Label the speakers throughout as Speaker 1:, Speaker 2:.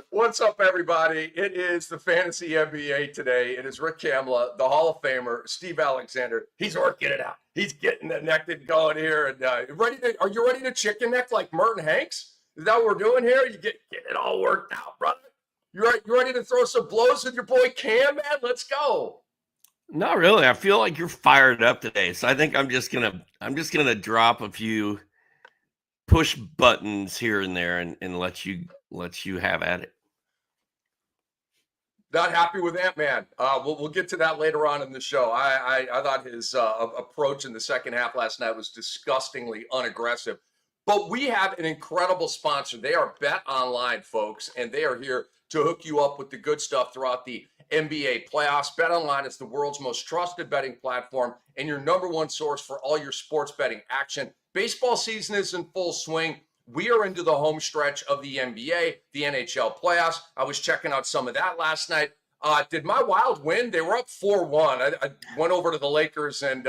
Speaker 1: What's up, everybody? It is the Fantasy NBA today. It is Rick Kamla, the Hall of Famer, Steve Alexander. He's working it out. He's getting the neck going here. And are you ready to chicken neck like Merton Hanks? Is that what we're doing here? You get it all worked out, brother. You ready to throw some blows with your boy Cam, man? Let's go.
Speaker 2: Not really. I feel like you're fired up today, so I think I'm just gonna drop a few push buttons here and there and let you have at it.
Speaker 1: Not happy with Ant-Man. We'll get to that later on in the show. I thought his approach in the second half last night was disgustingly unaggressive. But we have an incredible sponsor. They are Bet Online, folks, and they are here to hook you up with the good stuff throughout the NBA playoffs. Bet Online is the world's most trusted betting platform and your number one source for all your sports betting action. Baseball season is in full swing. We are into the home stretch of the NBA, the NHL playoffs. I was checking out some of that last night. Did my Wild win? They were up 4-1. I went over to the Lakers and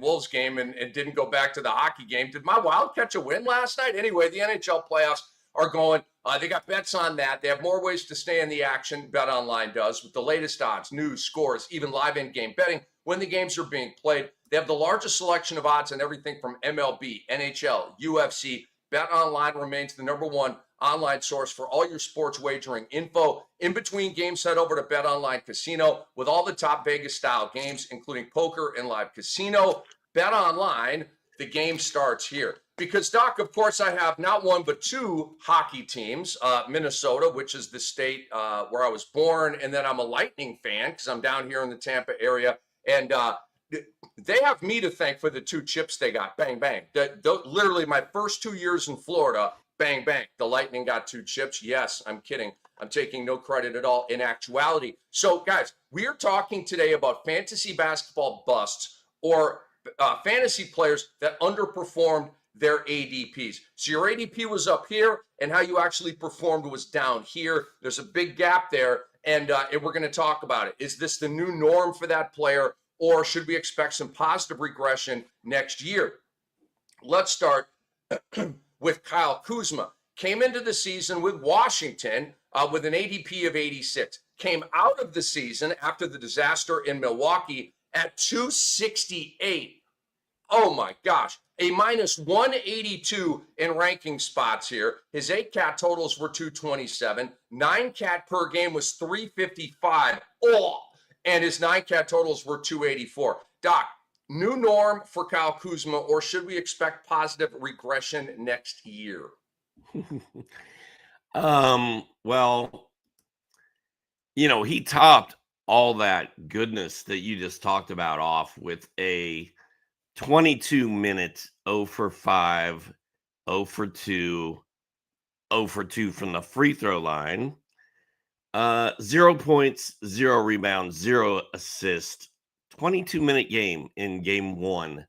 Speaker 1: Wolves game and didn't go back to the hockey game. Did my Wild catch a win last night? Anyway, the NHL playoffs are going. They got bets on that. They have more ways to stay in the action. Bet Online does with the latest odds, news, scores, even live in-game betting when the games are being played. They have the largest selection of odds on everything from MLB, NHL, UFC. Bet Online remains the number one online source for all your sports wagering info. In between games, head over to Bet Online Casino with all the top Vegas-style games, including poker and live casino. Bet Online, the game starts here. Because, Doc, of course, I have not one but two hockey teams. Minnesota, which is the state where I was born, and then I'm a Lightning fan because I'm down here in the Tampa area. And they have me to thank for the two chips they got. Bang, bang. Literally my first 2 years in Florida, bang, bang. The Lightning got two chips. Yes, I'm kidding. I'm taking no credit at all in actuality. So, guys, we are talking today about fantasy basketball busts or fantasy players that underperformed their ADPs. So your ADP was up here, and how you actually performed was down here. There's a big gap there, and we're going to talk about it. Is this the new norm for that player? Or should we expect some positive regression next year? Let's start with Kyle Kuzma. Came into the season with Washington with an ADP of 86. Came out of the season after the disaster in Milwaukee at 268. Oh my gosh. A minus 182 in ranking spots here. His 8 cat totals were 227. 9 cat per game was 355. Oh! And his 9 cat totals were 284. Doc, new norm for Kyle Kuzma, or should we expect positive regression next year?
Speaker 2: Well, he topped all that goodness that you just talked about off with a 22-minute 0 for 5, 0 for 2, 0 for 2 from the free throw line. 0 points, 0 rebounds, 0 assists, 22-minute game in game 1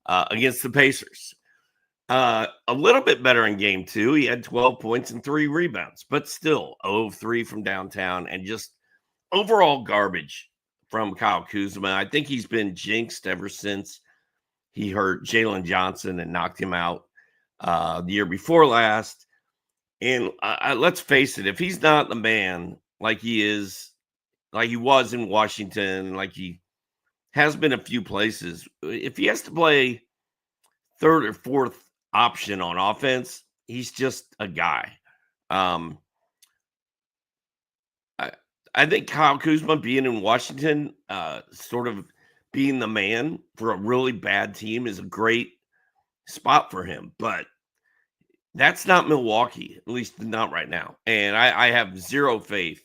Speaker 2: against the Pacers. A little bit better in game 2. He had 12 points and 3 rebounds, but still 0-3 from downtown and just overall garbage from Kyle Kuzma. I think he's been jinxed ever since he hurt Jalen Johnson and knocked him out the year before last. And let's face it, if he's not the man like he was in Washington, like he has been a few places, if he has to play third or fourth option on offense, he's just a guy. I think Kyle Kuzma being in Washington, sort of being the man for a really bad team is a great spot for him. But that's not Milwaukee, at least not right now. And I have zero faith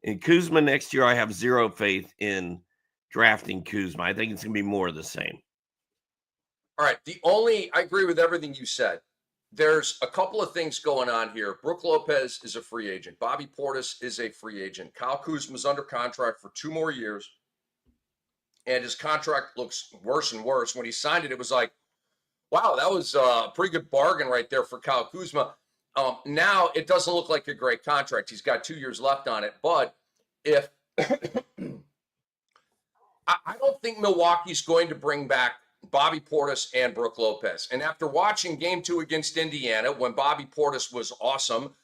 Speaker 2: in Kuzma next year. I have zero faith in drafting Kuzma. I think it's going to be more of the same.
Speaker 1: All right. I agree with everything you said. There's a couple of things going on here. Brook Lopez is a free agent. Bobby Portis is a free agent. Kyle Kuzma is under contract for 2 more years. And his contract looks worse and worse. When he signed it, it was like, wow, that was a pretty good bargain right there for Kyle Kuzma. Now it doesn't look like a great contract. He's got 2 years left on it. But if I don't think Milwaukee's going to bring back Bobby Portis and Brook Lopez. And after watching game 2 against Indiana, when Bobby Portis was awesome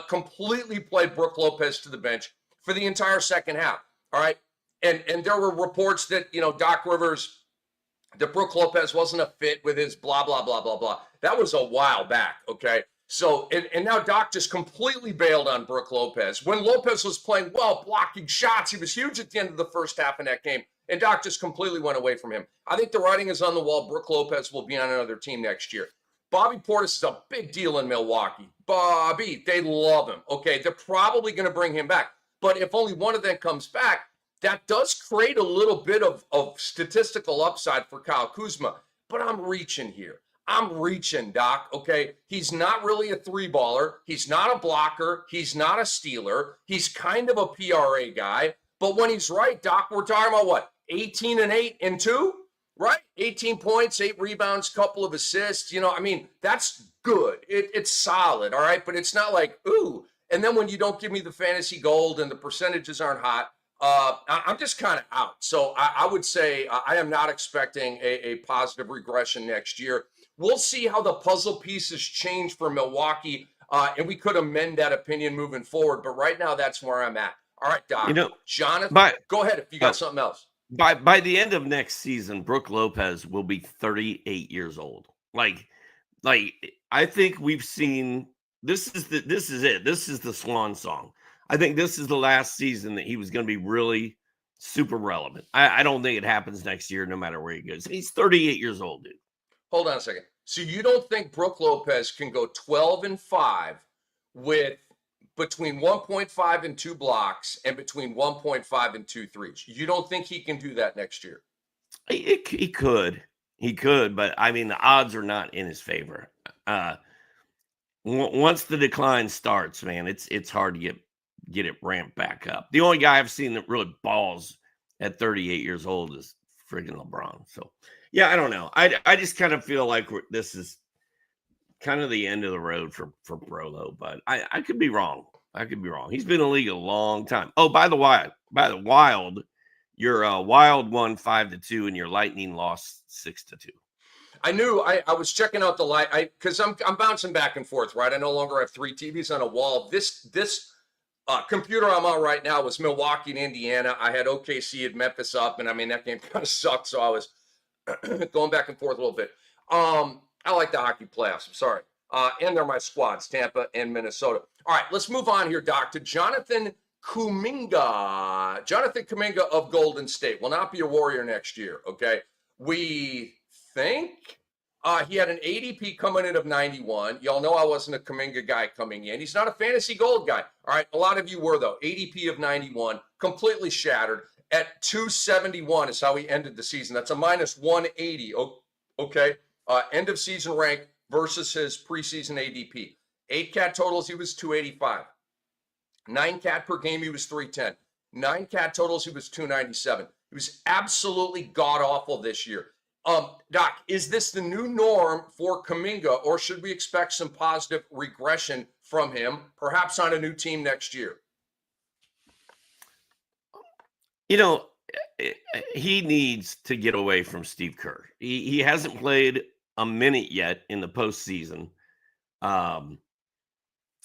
Speaker 1: completely played Brook Lopez to the bench for the entire second half. All right. And there were reports that, Doc Rivers, that Brook Lopez wasn't a fit with his blah, blah, blah, blah, blah. That was a while back. Okay. So, and now Doc just completely bailed on Brook Lopez. When Lopez was playing well, blocking shots, he was huge at the end of the first half in that game. And Doc just completely went away from him. I think the writing is on the wall. Brook Lopez will be on another team next year. Bobby Portis is a big deal in Milwaukee. Bobby, they love him. Okay, they're probably going to bring him back. But if only one of them comes back, that does create a little bit of statistical upside for Kyle Kuzma. But I'm reaching here. I'm reaching, Doc, okay? He's not really a three-baller. He's not a blocker. He's not a stealer. He's kind of a PRA guy. But when he's right, Doc, we're talking about what? 18 and 8 and 2, right? 18 points, 8 rebounds, couple of assists. That's good. It's solid, all right? But it's not like, ooh. And then when you don't give me the fantasy gold and the percentages aren't hot, I'm just kind of out. So I would say I am not expecting a positive regression next year. We'll see how the puzzle pieces change for Milwaukee, and we could amend that opinion moving forward. But right now, that's where I'm at. All right, Doc. Jonathan, go ahead if you got something else.
Speaker 2: By the end of next season, Brook Lopez will be 38 years old. Like I think we've seen this is it. This is the swan song. I think this is the last season that he was going to be really super relevant. I don't think it happens next year, no matter where he goes. He's 38 years old, dude.
Speaker 1: Hold on a second. So you don't think Brook Lopez can go 12-5 with between 1.5 and 2 blocks and between 1.5 and 2 threes? You don't think he can do that next year?
Speaker 2: He could, but I mean the odds are not in his favor. Once the decline starts, man, it's hard to get it ramped back up. The only guy I've seen that really balls at 38 years old is friggin' LeBron. So yeah, I don't know. I just kind of feel like this is kind of the end of the road for Brolo, but I could be wrong. He's been in the league a long time. Oh, by the Wild, your Wild won 5-2 and your Lightning lost 6-2.
Speaker 1: I knew I was checking out the light because I'm bouncing back and forth, right? I no longer have 3 TVs on a wall. This computer I'm on right now was Milwaukee and Indiana. I had OKC at Memphis up, and that game kind of sucked, so I was going back and forth a little bit. I like the hockey playoffs. I'm sorry. And they're my squads, Tampa and Minnesota. All right, let's move on here, Doc, to Jonathan Kuminga. Jonathan Kuminga of Golden State will not be a Warrior next year, okay? We think he had an ADP coming in of 91. Y'all know I wasn't a Kuminga guy coming in. He's not a fantasy gold guy. All right, a lot of you were, though. ADP of 91, completely shattered. At 271 is how he ended the season. That's a minus 180, okay? End of season rank versus his preseason ADP. 8 cat totals, he was 285. 9 cat per game, he was 310. 9 cat totals, he was 297. He was absolutely god-awful this year. Doc, is this the new norm for Kuminga, or should we expect some positive regression from him, perhaps on a new team next year?
Speaker 2: He needs to get away from Steve Kerr. He hasn't played a minute yet in the postseason.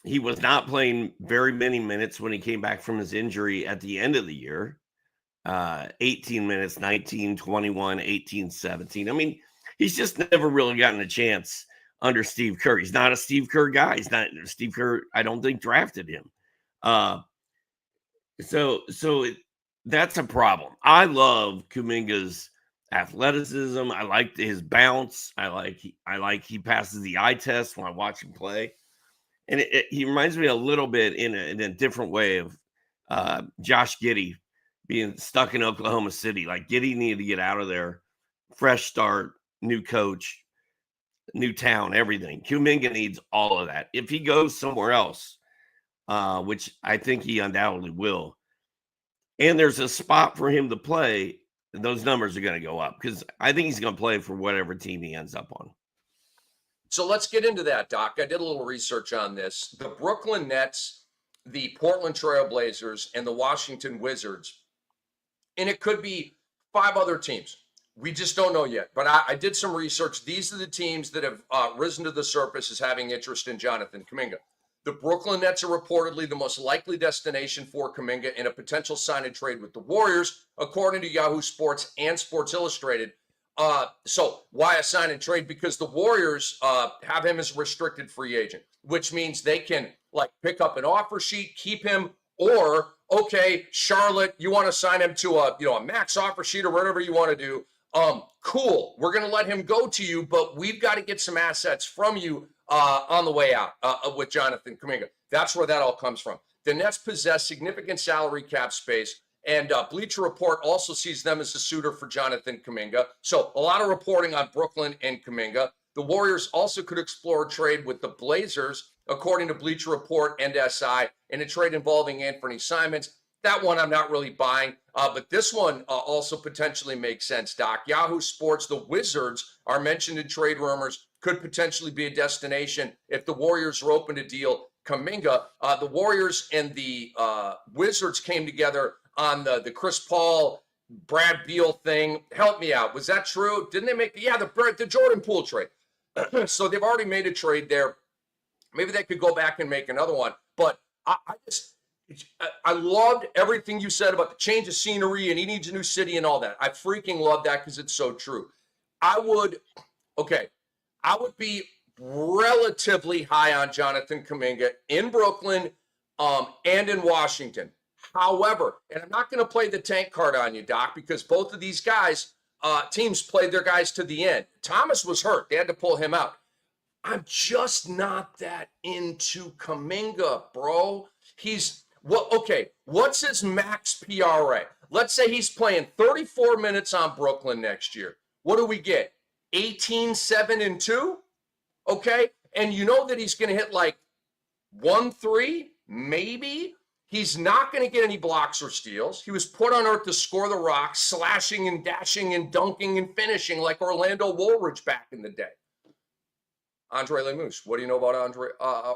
Speaker 2: He was not playing very many minutes when he came back from his injury at the end of the year. 18 minutes, 19, 21, 18, 17. He's just never really gotten a chance under Steve Kerr. He's not a Steve Kerr guy. Steve Kerr, I don't think, drafted him. That's a problem. I love Kuminga's athleticism. I like his bounce. I like he passes the eye test when I watch him play. And he reminds me a little bit in a different way of Josh Giddey being stuck in Oklahoma City. Like, Giddey needed to get out of there. Fresh start, new coach, new town, everything. Kuminga needs all of that. If he goes somewhere else, which I think he undoubtedly will, and there's a spot for him to play, those numbers are going to go up because I think he's going to play for whatever team he ends up on.
Speaker 1: So let's get into that, Doc. I did a little research on this. The Brooklyn Nets, the Portland Trail Blazers, and the Washington Wizards, and it could be 5 other teams. We just don't know yet. But I did some research. These are the teams that have risen to the surface as having interest in Jonathan Kuminga. The Brooklyn Nets are reportedly the most likely destination for Kuminga in a potential sign and trade with the Warriors, according to Yahoo Sports and Sports Illustrated. So why a sign and trade? Because the Warriors have him as a restricted free agent, which means they can like pick up an offer sheet, keep him, or okay, Charlotte, you want to sign him to a max offer sheet or whatever you want to do. Cool. We're going to let him go to you, but we've got to get some assets from you on the way out with Jonathan Kuminga. That's where that all comes from. The Nets possess significant salary cap space, and Bleacher Report also sees them as a suitor for Jonathan Kuminga. So a lot of reporting on Brooklyn and Kuminga. The Warriors also could explore a trade with the Blazers, according to Bleacher Report and SI, in a trade involving Anthony Simons. That one I'm not really buying, but this one also potentially makes sense, Doc. Yahoo Sports, the Wizards are mentioned in trade rumors, could potentially be a destination if the Warriors are open to deal Kuminga. The Warriors and the Wizards came together on the Chris Paul, Brad Beal thing. Help me out. Was that true? Didn't they make the Jordan Poole trade? So they've already made a trade there. Maybe they could go back and make another one. But I loved everything you said about the change of scenery and he needs a new city and all that. I freaking love that because it's so true. I would be relatively high on Jonathan Kuminga in Brooklyn and in Washington. However, and I'm not going to play the tank card on you, Doc, because both of these guys, teams played their guys to the end. Thomas was hurt. They had to pull him out. I'm just not that into Kuminga, bro. What's his max PRA? Let's say he's playing 34 minutes on Brooklyn next year. What do we get? 18, 7, and 2? Okay. And you know that he's going to hit like 1-3, maybe. He's not going to get any blocks or steals. He was put on earth to score the rock, slashing and dashing and dunking and finishing like Orlando Woolridge back in the day. Andre Lemus, what do you know about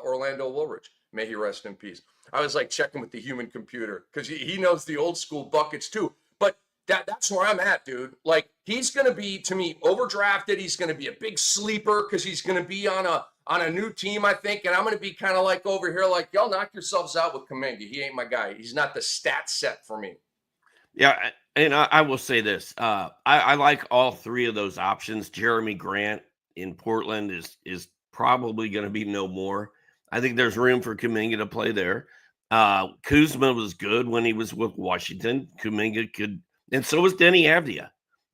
Speaker 1: Orlando Woolridge? May he rest in peace. I was like checking with the human computer because he knows the old school buckets too. But that's where I'm at, dude. Like he's going to be, to me, overdrafted. He's going to be a big sleeper because he's going to be on a new team, I think. And I'm going to be kind of like over here, like, y'all knock yourselves out with Kuminga. He ain't my guy. He's not the stat set for me.
Speaker 2: Yeah, and I will say this. I like all three of those options. Jeremy Grant in Portland is probably going to be no more. I think there's room for Kuminga to play there. Kuzma was good when he was with Washington. Kuminga could, and so was Denny Avdia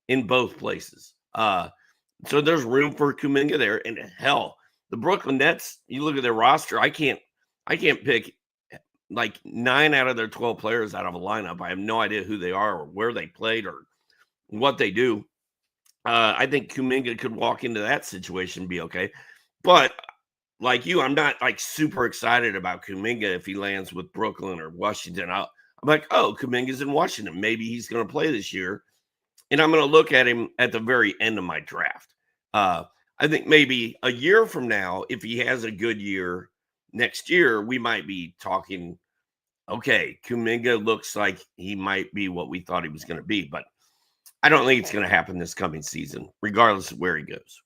Speaker 2: in both places. So there's room for Kuminga there. And hell, the Brooklyn Nets, you look at their roster, I can't pick like 9 out of their 12 players out of a lineup. I have no idea who they are or where they played or what they do. I think Kuminga could walk into that situation and be okay. But like you, I'm not like super excited about Kuminga if he lands with Brooklyn or Washington. I'm like, oh, Kuminga's in Washington. Maybe he's going to play this year. And I'm going to look at him at the very end of my draft. I think maybe a year from now, if he has a good year next year, we might be talking, okay, Kuminga looks like he might be what we thought he was going to be. But I don't think it's going to happen this coming season, regardless of where he goes.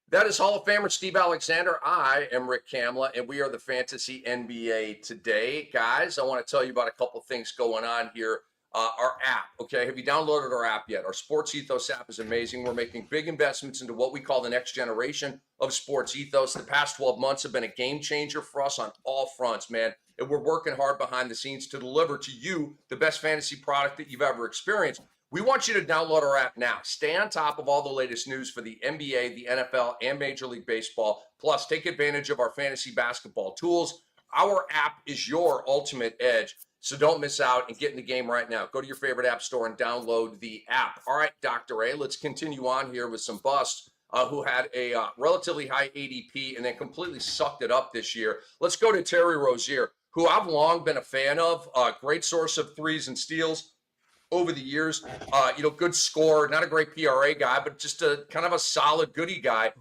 Speaker 1: That is Hall of Famer Steve Alexander. I am Rick Kamla, and we are the Fantasy NBA today. Guys, I want to tell you about a couple things going on here. Our app, okay? Have you downloaded our app yet? Our Sports Ethos app is amazing. We're making big investments into what we call the next generation of Sports Ethos. The past 12 months have been a game changer for us on all fronts, man. And we're working hard behind the scenes to deliver to you the best fantasy product that you've ever experienced. We want you to download our app now. Stay on top of all the latest news for the NBA, the NFL, and Major League Baseball. Plus, take advantage of our fantasy basketball tools. Our app is your ultimate edge, so don't miss out and get in the game right now. Go to your favorite app store and download the app. All right, Dr. A, let's continue on here with some busts who had a relatively high ADP and then completely sucked it up this year. Let's go to Terry Rozier, who I've long been a fan of. Great source of threes and steals over the years, good scorer, not a great PRA guy, but just a kind of a solid goodie guy.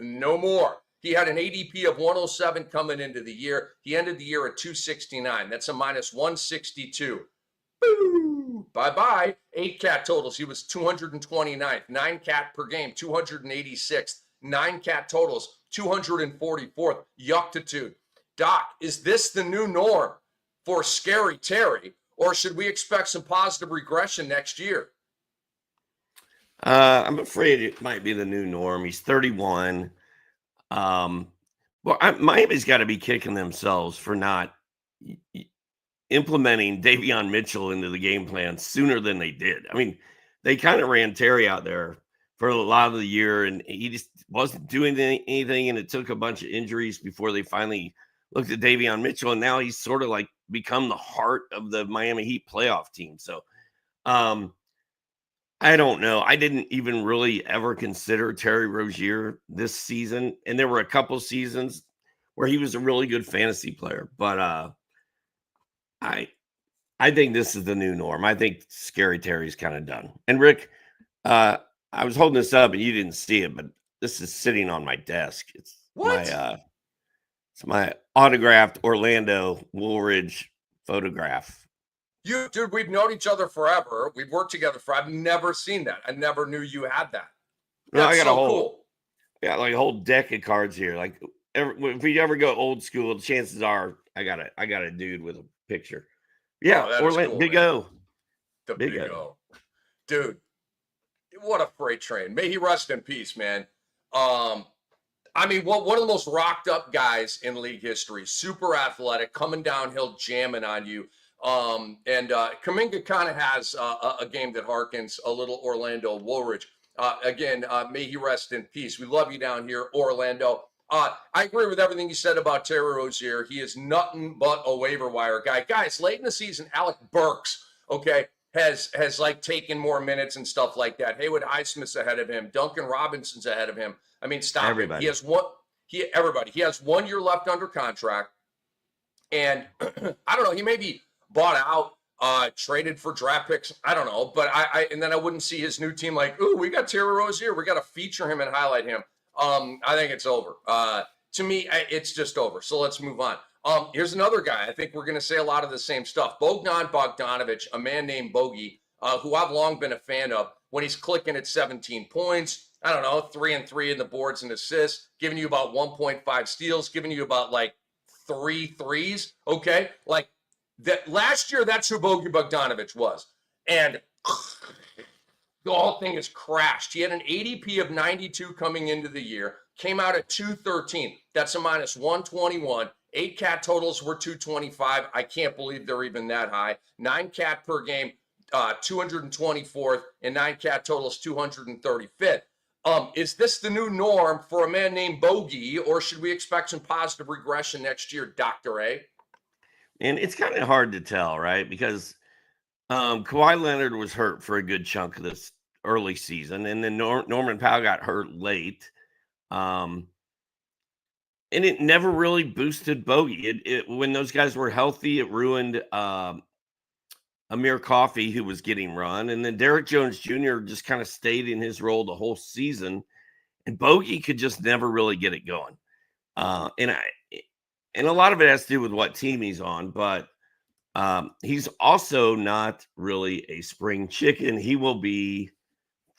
Speaker 1: No more. He had an ADP of 107 coming into the year. He ended the year at 269. That's a minus 162. Boo! Bye-bye. 8 cat totals. He was 229th. 9 cat per game, 286th. 9 cat totals. 244th. Yuctitude. Doc, is this the new norm for Scary Terry, or should we expect some positive regression next year?
Speaker 2: I'm afraid it might be the new norm. He's 31. Miami's got to be kicking themselves for not implementing Davion Mitchell into the game plan sooner than they did. I mean, they kind of ran Terry out there for a lot of the year, and he just wasn't doing anything, and it took a bunch of injuries before they finally looked at Davion Mitchell, and now he's sort of like become the heart of the Miami Heat playoff team. So I don't know. I didn't even really ever consider Terry Rozier this season, and there were a couple seasons where he was a really good fantasy player, but I think this is the new norm. I think Scary Terry's kind of done. And Rick, I was holding this up and you didn't see it, but this is sitting on my desk. It's my autographed Orlando Woolridge photograph.
Speaker 1: Dude, we've known each other forever. We've worked together I've never seen that. I never knew you had that. That's cool.
Speaker 2: Yeah, like a whole deck of cards here. Like if we ever go old school, chances are I got a dude with a picture. Yeah, Orlando, cool, Big man. O.
Speaker 1: The Big O. Dude, what a freight train. May he rest in peace, man. I mean, one of the most rocked up guys in league history. Super athletic, coming downhill, jamming on you. Kuminga kind of has a game that harkens a little Orlando Woolridge. Again, may he rest in peace. We love you down here, Orlando. I agree with everything you said about Terry Rozier. He is nothing but a waiver wire guy. Guys, late in the season, Alec Burks, okay, has like taken more minutes and stuff like that. Haywood Highsmith's ahead of him. Duncan Robinson's ahead of him. I mean, stop
Speaker 2: everybody.
Speaker 1: He has everybody. He has 1 year left under contract. And I don't know, he may be bought out, traded for draft picks. I don't know. But and then I wouldn't see his new team like, ooh, we got Terry Rozier. We got to feature him and highlight him. I think it's over. To me, it's just over. So let's move on. Here's another guy. I think we're going to say a lot of the same stuff. Bogdan Bogdanovic, a man named Bogey, who I've long been a fan of. When he's clicking at 17 points, I don't know, 3 and 3 in the boards and assists, giving you about 1.5 steals, giving you about like 3 threes. Okay, like that last year. That's who Bogey Bogdanovic was, and the whole thing has crashed. He had an ADP of 92 coming into the year, came out at 213. That's a minus 121. 8 cat totals were 225. I can't believe they're even that high. 9 cat per game, 224th, and 9 cat totals 235th. Is this the new norm for a man named Bogey, or should we expect some positive regression next year, Dr. A?
Speaker 2: And it's kind of hard to tell, right? Because Kawhi Leonard was hurt for a good chunk of this early season, and then Norman Powell got hurt late. And it never really boosted Bogey. When those guys were healthy, it ruined Amir Coffey, who was getting run. And then Derek Jones Jr. just kind of stayed in his role the whole season. And Bogey could just never really get it going. And a lot of it has to do with what team he's on. But he's also not really a spring chicken. He will be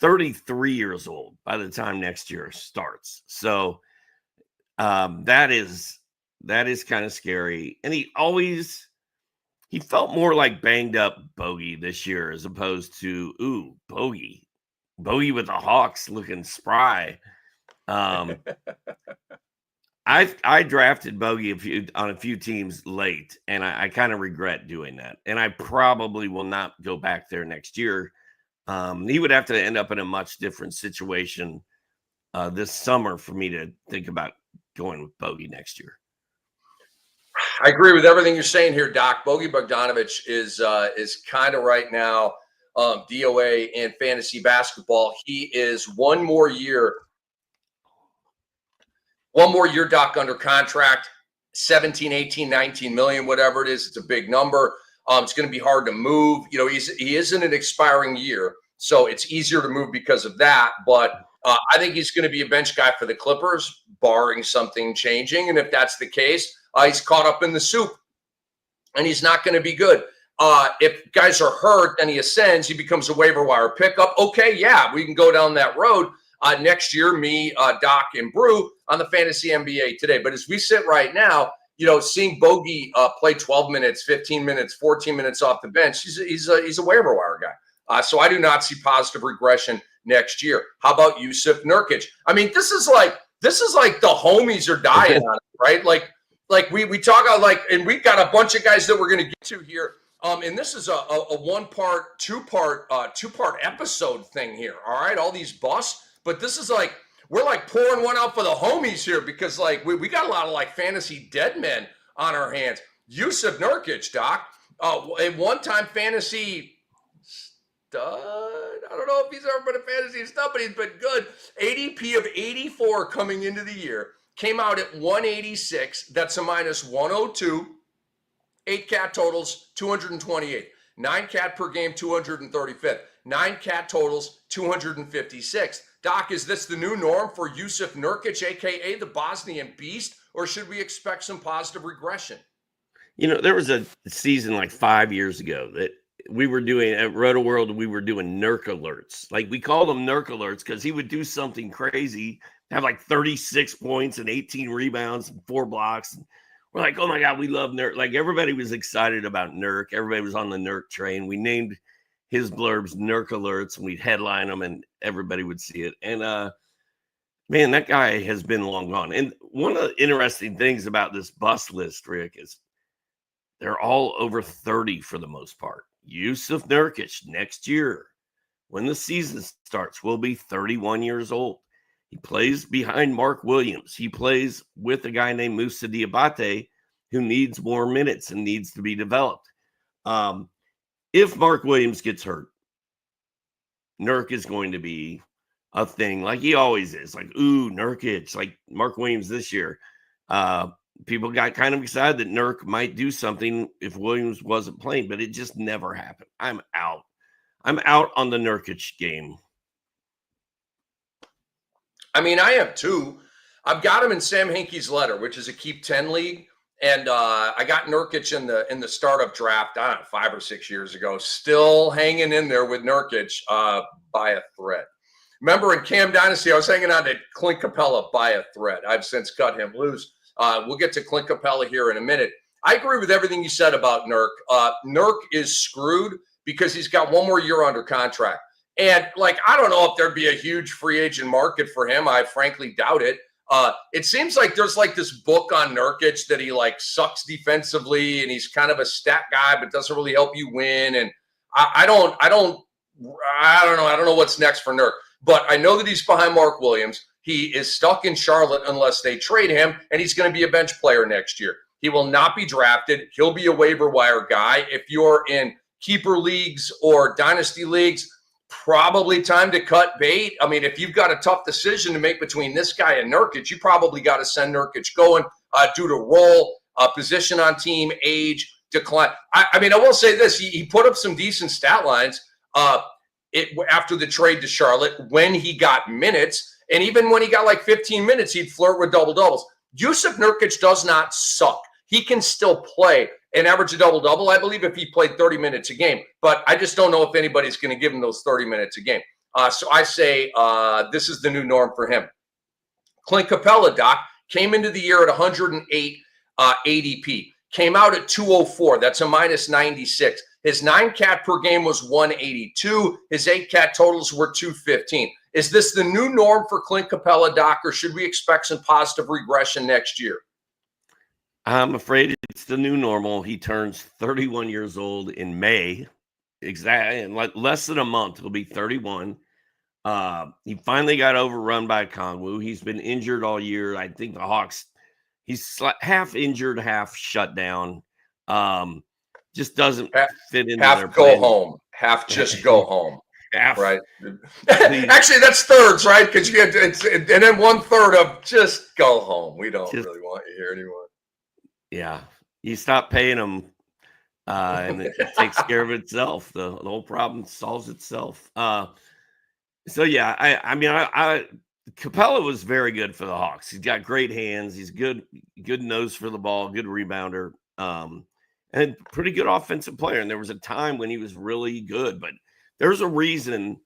Speaker 2: 33 years old by the time next year starts. So that is kind of scary. And he felt more like banged up Bogey this year as opposed to, Bogey with the Hawks looking spry. I drafted Bogey on a few teams late, and I kind of regret doing that. And I probably will not go back there next year. He would have to end up in a much different situation this summer for me to think about going with Bogey next year.
Speaker 1: I agree with everything you're saying here, Doc. Bogey Bogdanovic is kind of right now DOA in fantasy basketball. He is one more year, Doc, under contract, 17, 18, 19 million, whatever it is. It's a big number. It's going to be hard to move. You know, he is in an expiring year, so it's easier to move because of that. But I think he's going to be a bench guy for the Clippers, barring something changing. And if that's the case, he's caught up in the soup, and he's not going to be good. If guys are hurt and he ascends, he becomes a waiver wire pickup. Okay, yeah, we can go down that road. next year, me, Doc, and Brew on the Fantasy NBA today. But as we sit right now, seeing Bogey play 12 minutes, 15 minutes, 14 minutes off the bench, he's a waiver wire guy. So I do not see positive regression next year. How about Yusuf Nurkic? I mean, this is like the homies are dying on it, right? Like we talk about and we've got a bunch of guys that we're going to get to here. And this is a one-part, two-part episode thing here. All right, all these busts, but this is we're pouring one out for the homies here because we got a lot of fantasy dead men on our hands. Yusuf Nurkic, Doc, a one-time fantasy stud. I don't know if he's ever been a fantasy stud, but he's been good. ADP of 84 coming into the year. Came out at 186. That's a minus 102. 8 cat totals, 228. 9 cat per game, 235th. 9 cat totals, 256th. Doc, is this the new norm for Yusuf Nurkic, a.k.a. the Bosnian Beast, or should we expect some positive regression?
Speaker 2: There was a season 5 years ago that we were doing at Roto World. We were doing Nurk alerts. We called them Nurk alerts because he would do something crazy, have 36 points and 18 rebounds and 4 blocks. We're like, oh my God, we love Nurk. Everybody was excited about Nurk. Everybody was on the Nurk train. We named his blurbs Nurk alerts and we'd headline them and everybody would see it. And man, that guy has been long gone. And one of the interesting things about this bust list, Rick, is they're all over 30 for the most part. Yusuf Nurkic next year, when the season starts, will be 31 years old. He plays behind Mark Williams. He plays with a guy named Moussa Diabate who needs more minutes and needs to be developed. If Mark Williams gets hurt, Nurk is going to be a thing like he always is. Ooh, Nurkic, like Mark Williams this year. People got kind of excited that Nurk might do something if Williams wasn't playing, but it just never happened. I'm out on the Nurkic game.
Speaker 1: I mean, I am too. I've got him in Sam Hinkie's letter, which is a keep 10 league. And I got Nurkic in the startup draft, I don't know, 5 or 6 years ago, still hanging in there with Nurkic by a thread. Remember in Cam Dynasty, I was hanging on to Clint Capela by a thread. I've since cut him loose. We'll get to Clint Capela here in a minute. I agree with everything you said about Nurk. Nurk is screwed because he's got one more year under contract. And I don't know if there'd be a huge free agent market for him. I frankly doubt it. It seems like there's this book on Nurkic that he sucks defensively and he's kind of a stat guy, but doesn't really help you win. And I don't know what's next for Nurk, but I know that he's behind Mark Williams. He is stuck in Charlotte unless they trade him, and he's going to be a bench player next year. He will not be drafted. He'll be a waiver wire guy. If you're in keeper leagues or dynasty leagues, probably time to cut bait. I mean, if you've got a tough decision to make between this guy and Nurkic, you probably got to send Nurkic going due to role, position on team, age, decline. I mean, I will say this. He put up some decent stat lines after the trade to Charlotte when he got minutes. And even when he got 15 minutes, he'd flirt with double-doubles. Yusuf Nurkic does not suck. He can still play and average a double-double, I believe, if he played 30 minutes a game. But I just don't know if anybody's going to give him those 30 minutes a game. So I say this is the new norm for him. Clint Capela, Doc, came into the year at 108 ADP. Came out at 204. That's a minus 96. His 9 cat per game was 182. His 8 cat totals were 215. Is this the new norm for Clint Capela, Doc, or should we expect some positive regression next year?
Speaker 2: I'm afraid it's the new normal. He turns 31 years old in May. Exactly. In less than a month, he'll be 31. He finally got overrun by Kongwu. He's been injured all year. I think the Hawks, he's half injured, half shut down. Just doesn't fit into
Speaker 1: half
Speaker 2: their
Speaker 1: go
Speaker 2: plan.
Speaker 1: home. Half just go home.
Speaker 2: Half.
Speaker 1: Right. Actually, that's thirds, right? Because you get and then 1/3 of just go home. We don't really want you here anymore.
Speaker 2: Yeah, you stop paying them, and it takes care of itself. The whole problem solves itself. So yeah, I mean, Capela was very good for the Hawks. He's got great hands. He's good nose for the ball, good rebounder, and pretty good offensive player. And there was a time when he was really good, but there's a reason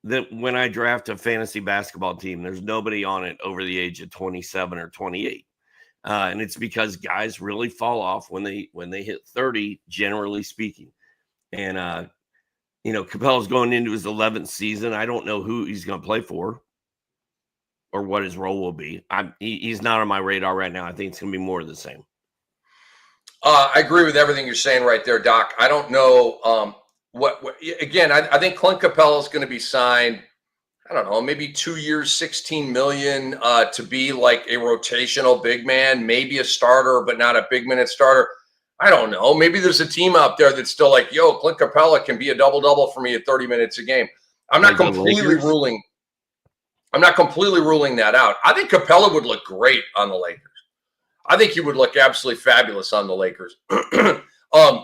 Speaker 2: that when I draft a fantasy basketball team, there's nobody on it over the age of 27 or 28. And it's because guys really fall off when they hit 30, generally speaking. And, Capela's going into his 11th season. I don't know who he's going to play for or what his role will be. He's not on my radar right now. I think it's going to be more of the same.
Speaker 1: I agree with everything you're saying right there, Doc. I don't know again, I think Clint Capela is going to be signed, I don't know, maybe 2 years, $16 million to be like a rotational big man, maybe a starter, but not a big minute starter. I don't know. Maybe there's a team out there that's still like, yo, Clint Capela can be a double-double for me at 30 minutes a game. I'm not completely ruling that out. I think Capela would look great on the Lakers. I think he would look absolutely fabulous on the Lakers.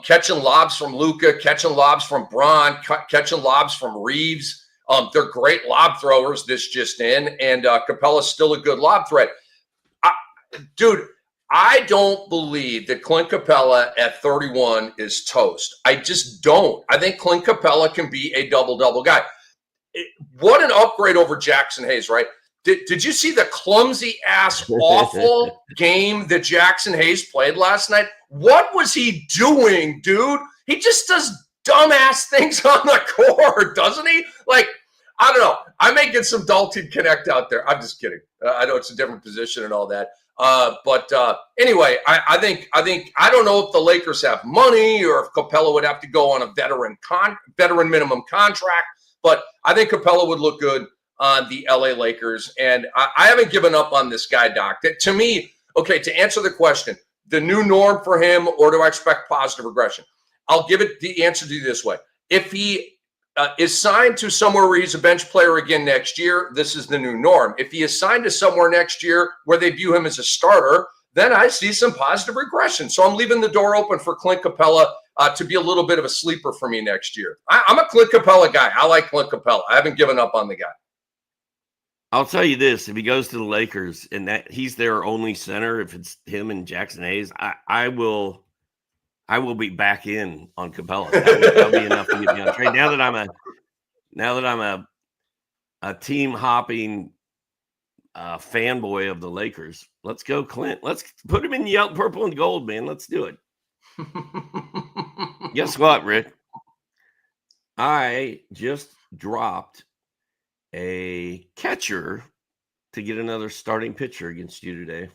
Speaker 1: Catching lobs from Luka, catching lobs from Braun, catching lobs from Reeves. They're great lob throwers this just in, and Capela's still a good lob threat. Dude, I don't believe that Clint Capela at 31 is toast. I just don't. I think Clint Capela can be a double-double guy. What an upgrade over Jackson Hayes, right? Did you see the clumsy-ass, awful game that Jackson Hayes played last night? What was he doing, dude? He just does dumbass things on the court, doesn't he? Like, I don't know. I may get some Dalton Connect out there. I'm just kidding. I know it's a different position and all that. But anyway, I think I don't know if the Lakers have money or if Capela would have to go on a veteran minimum contract. But I think Capela would look good on the LA Lakers. And I haven't given up on this guy, Doc. To me, okay, to answer the question, the new norm for him, or do I expect positive regression? I'll give it the answer to you this way. If he is signed to somewhere where he's a bench player again next year, this is the new norm. If he is signed to somewhere next year where they view him as a starter, then I see some positive regression. So I'm leaving the door open for Clint Capela to be a little bit of a sleeper for me next year. I'm a Clint Capela guy. I like Clint Capela. I haven't given up on the guy.
Speaker 2: I'll tell you this: if he goes to the Lakers and that he's their only center, if it's him and Jackson Hayes, I will be back in on Capela. That'll be enough to get me on trade. Now that I'm a team hopping fanboy of the Lakers, let's go, Clint. Let's put him in yellow, purple, and gold, man. Let's do it. Guess what, Rick? I just dropped a catcher to get another starting pitcher against you today.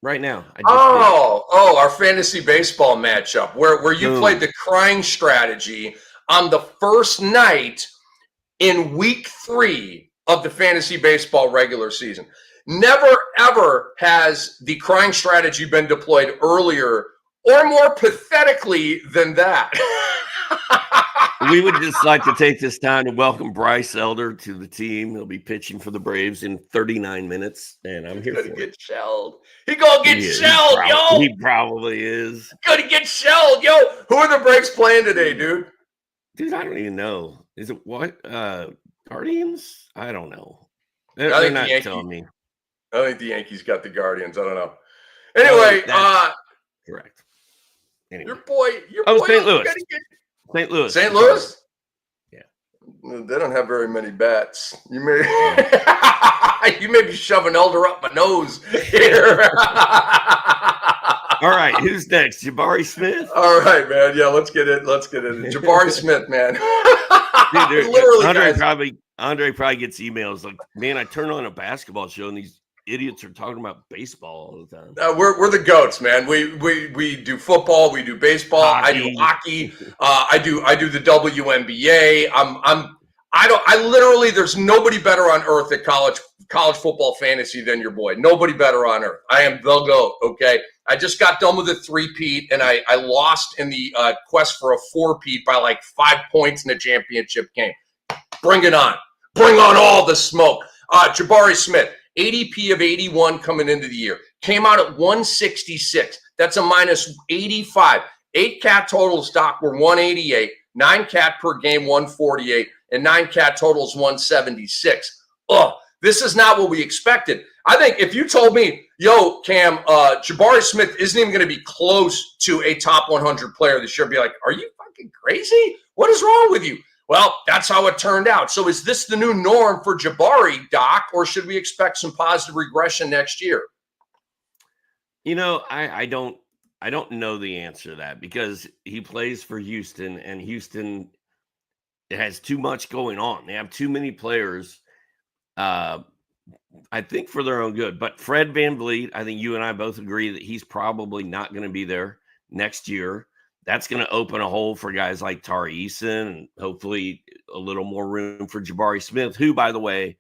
Speaker 2: Right now.
Speaker 1: Our fantasy baseball matchup where you played the crying strategy on the first night in week 3 of the fantasy baseball regular season. Never, ever has the crying strategy been deployed earlier or more pathetically than that.
Speaker 2: We would just like to take this time to welcome Bryce Elder to the team. He'll be pitching for the Braves in 39 minutes, and I'm here for it.
Speaker 1: Get shelled. He gonna get shelled, yo.
Speaker 2: He probably is.
Speaker 1: Gonna get shelled, yo. Who are the Braves playing today, dude?
Speaker 2: Dude, I don't even know. Is it what? Guardians? I don't know.
Speaker 1: I
Speaker 2: They're
Speaker 1: think
Speaker 2: not telling me.
Speaker 1: I think the Yankees got the Guardians. I don't know. Anyway,
Speaker 2: correct. Anyway.
Speaker 1: Your boy.
Speaker 2: St. Louis. St. Louis.
Speaker 1: St. Louis?
Speaker 2: Yeah.
Speaker 1: They don't have very many bats. You may be shoving Elder up my nose here.
Speaker 2: All right, who's next? Jabari Smith?
Speaker 1: All right, man. Yeah, let's get it. Jabari Smith, man.
Speaker 2: Dude,
Speaker 1: literally,
Speaker 2: Andre probably gets emails like, man, I turn on a basketball show and these idiots are talking about baseball all the time.
Speaker 1: We're the goats, man. We do football, we do baseball,
Speaker 2: hockey.
Speaker 1: I do hockey, I do the WNBA. I literally, there's nobody better on earth at college football fantasy than your boy. Nobody better on earth. I am the GOAT. Okay, I just got done with a 3-peat, and I lost in the quest for a 4-peat by like 5 points in the championship game. Bring it on. Bring on all the smoke. Jabari Smith. ADP of 81 coming into the year. Came out at 166. That's a minus 85. 8 cat totals, Doc, were 188. 9 cat per game, 148. And 9 cat totals, 176. This is not what we expected. I think if you told me, yo, Cam, Jabari Smith isn't even going to be close to a top 100 player this year, I'd be like, are you fucking crazy? What is wrong with you? Well, that's how it turned out. So is this the new norm for Jabari, Doc, or should we expect some positive regression next year?
Speaker 2: I don't know the answer to that because he plays for Houston, and Houston has too much going on. They have too many players. I think for their own good. But Fred VanVleet, I think you and I both agree that he's probably not going to be there next year. That's going to open a hole for guys like Tari Eason and hopefully a little more room for Jabari Smith, who, by the way,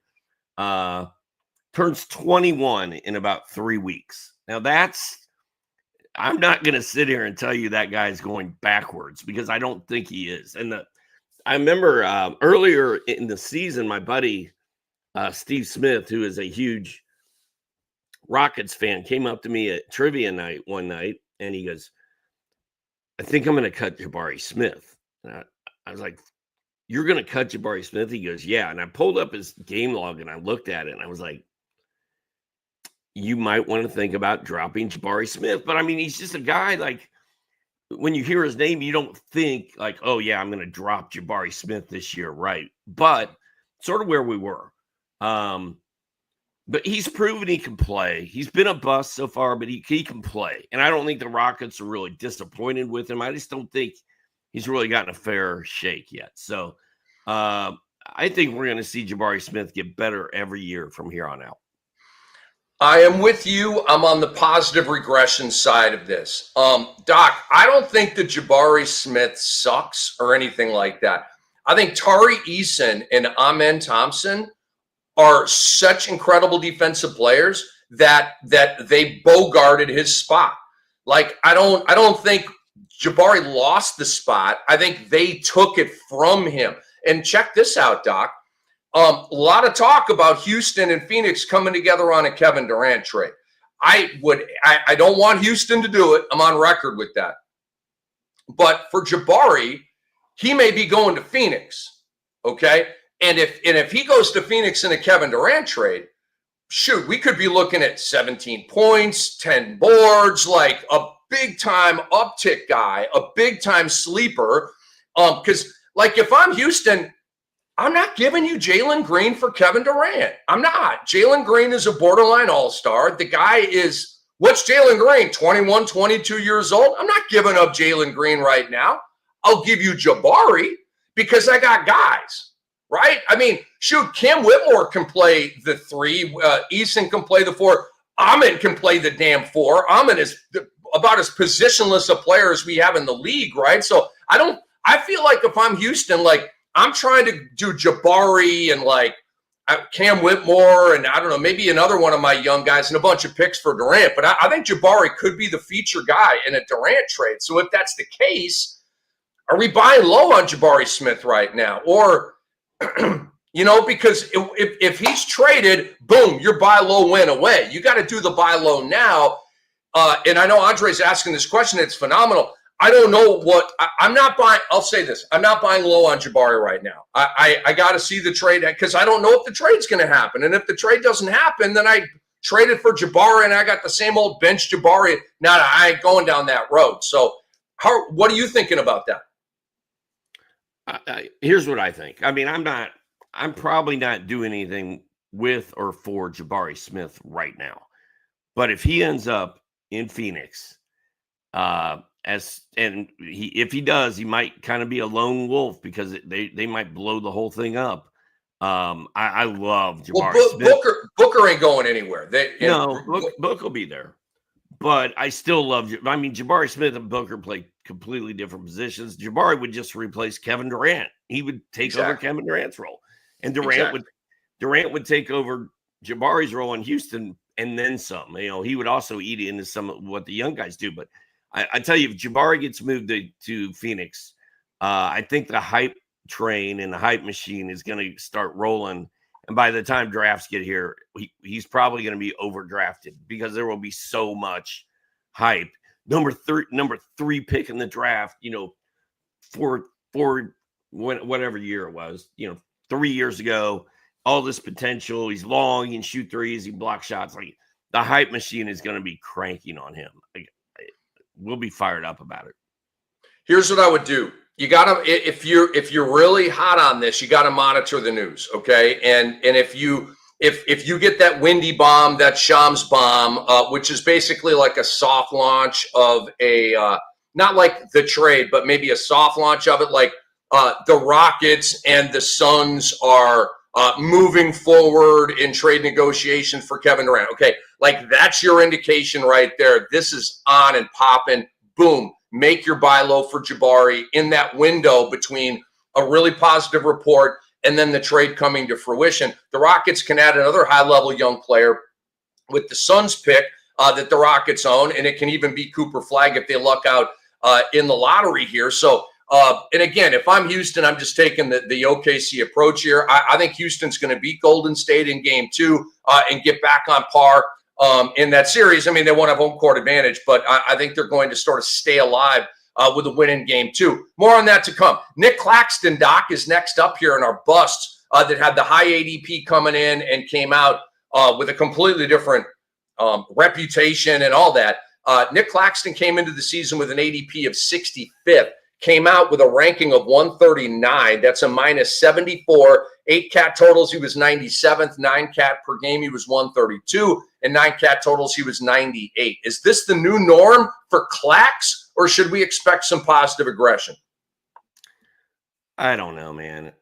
Speaker 2: turns 21 in about 3 weeks. Now, I'm not going to sit here and tell you that guy's going backwards because I don't think he is. And I remember earlier in the season, my buddy, Steve Smith, who is a huge Rockets fan, came up to me at trivia night one night, and he goes, I think I'm going to cut Jabari Smith. And I was like, you're going to cut Jabari Smith? He goes, yeah. And I pulled up his game log, and I looked at it, and I was like, you might want to think about dropping Jabari Smith. But, I mean, he's just a guy, like, when you hear his name, you don't think, like, oh, yeah, I'm going to drop Jabari Smith this year, right? But sort of where we were. But he's proven he can play. He's been a bust so far, but he can play. And I don't think the Rockets are really disappointed with him. I just don't think he's really gotten a fair shake yet. So I think we're going to see Jabari Smith get better every year from here on out.
Speaker 1: I am with you. I'm on the positive regression side of this. Doc, I don't think that Jabari Smith sucks or anything like that. I think Tari Eason and Amen Thompson are such incredible defensive players that they bogarted his spot. Like, I don't think Jabari lost the spot. I think they took it from him. And check this out, Doc. A lot of talk about Houston and Phoenix coming together on a Kevin Durant trade. I don't want Houston to do it. I'm on record with that. But for Jabari, he may be going to Phoenix. Okay. And if he goes to Phoenix in a Kevin Durant trade, shoot, we could be looking at 17 points, 10 boards, like a big time uptick guy, a big time sleeper. Because like if I'm Houston, I'm not giving you Jalen Green for Kevin Durant. I'm not. Jalen Green is a borderline all-star. The guy is, what's Jalen Green? 21, 22 years old? I'm not giving up Jalen Green right now. I'll give you Jabari because I got guys. Right? I mean, shoot, Cam Whitmore can play the 3. Eason can play the 4. Amen can play the damn 4. Amen is about as positionless a player as we have in the league, right? So I feel like if I'm Houston, like I'm trying to do Jabari and like Cam Whitmore and I don't know, maybe another one of my young guys and a bunch of picks for Durant. But I think Jabari could be the feature guy in a Durant trade. So if that's the case, are we buying low on Jabari Smith right now? Or because if he's traded, boom, you're buy low, win away. You got to do the buy low now. And I know Andre's asking this question. It's phenomenal. I don't know I'm not buying. I'll say this. I'm not buying low on Jabari right now. I got to see the trade because I don't know if the trade's going to happen. And if the trade doesn't happen, then I traded for Jabari and I got the same old bench Jabari. Now I ain't going down that road. So what are you thinking about that?
Speaker 2: Here's what I think. I mean, I'm probably not doing anything with or for Jabari Smith right now. But if he ends up in Phoenix, if he does, he might kind of be a lone wolf because they might blow the whole thing up. I love Jabari Smith.
Speaker 1: Booker ain't going anywhere.
Speaker 2: Book will be there. But I still love – I mean, Jabari Smith and Booker play completely different positions. Jabari would just replace Kevin Durant. He would take over Kevin Durant's role. And Durant would take over Jabari's role in Houston and then some. He would also eat into some of what the young guys do. But I tell you, if Jabari gets moved to Phoenix, I think the hype train and the hype machine is going to start rolling. And by the time drafts get here, he's probably going to be overdrafted because there will be so much hype. Number three pick in the draft, for whatever year it was, 3 years ago, all this potential. He's long, he can shoot threes, he block shots. Like the hype machine is going to be cranking on him. We'll be fired up about it.
Speaker 1: Here's what I would do. you gotta, if you're really hot on this, you gotta monitor the news, okay? And if you get that windy bomb, that Shams bomb, which is basically like a soft launch of a not like the trade, but maybe a soft launch of it, like the Rockets and the Suns are moving forward in trade negotiations for Kevin Durant. Okay, like that's your indication right there. This is on and popping. Boom. Make your buy low for Jabari in that window between a really positive report and then the trade coming to fruition. The Rockets can add another high-level young player with the Suns pick that the Rockets own, and it can even be Cooper Flag if they luck out in the lottery here. So, and again, if I'm Houston, I'm just taking the OKC approach here. I think Houston's going to beat Golden State in game 2 and get back on par in that series. I mean, they won't have home court advantage, but I think they're going to sort of stay alive with a win in game 2. More on that to come. Nick Claxton, Doc, is next up here in our busts that had the high ADP coming in and came out with a completely different reputation and all that. Nick Claxton came into the season with an ADP of 65th, came out with a ranking of 139. That's a minus 74. 8 cat totals, he was 97th. 9 cat per game, he was 132. And 9 cat totals, he was 98. Is this the new norm for Clax, or should we expect some positive aggression?
Speaker 2: I don't know, man.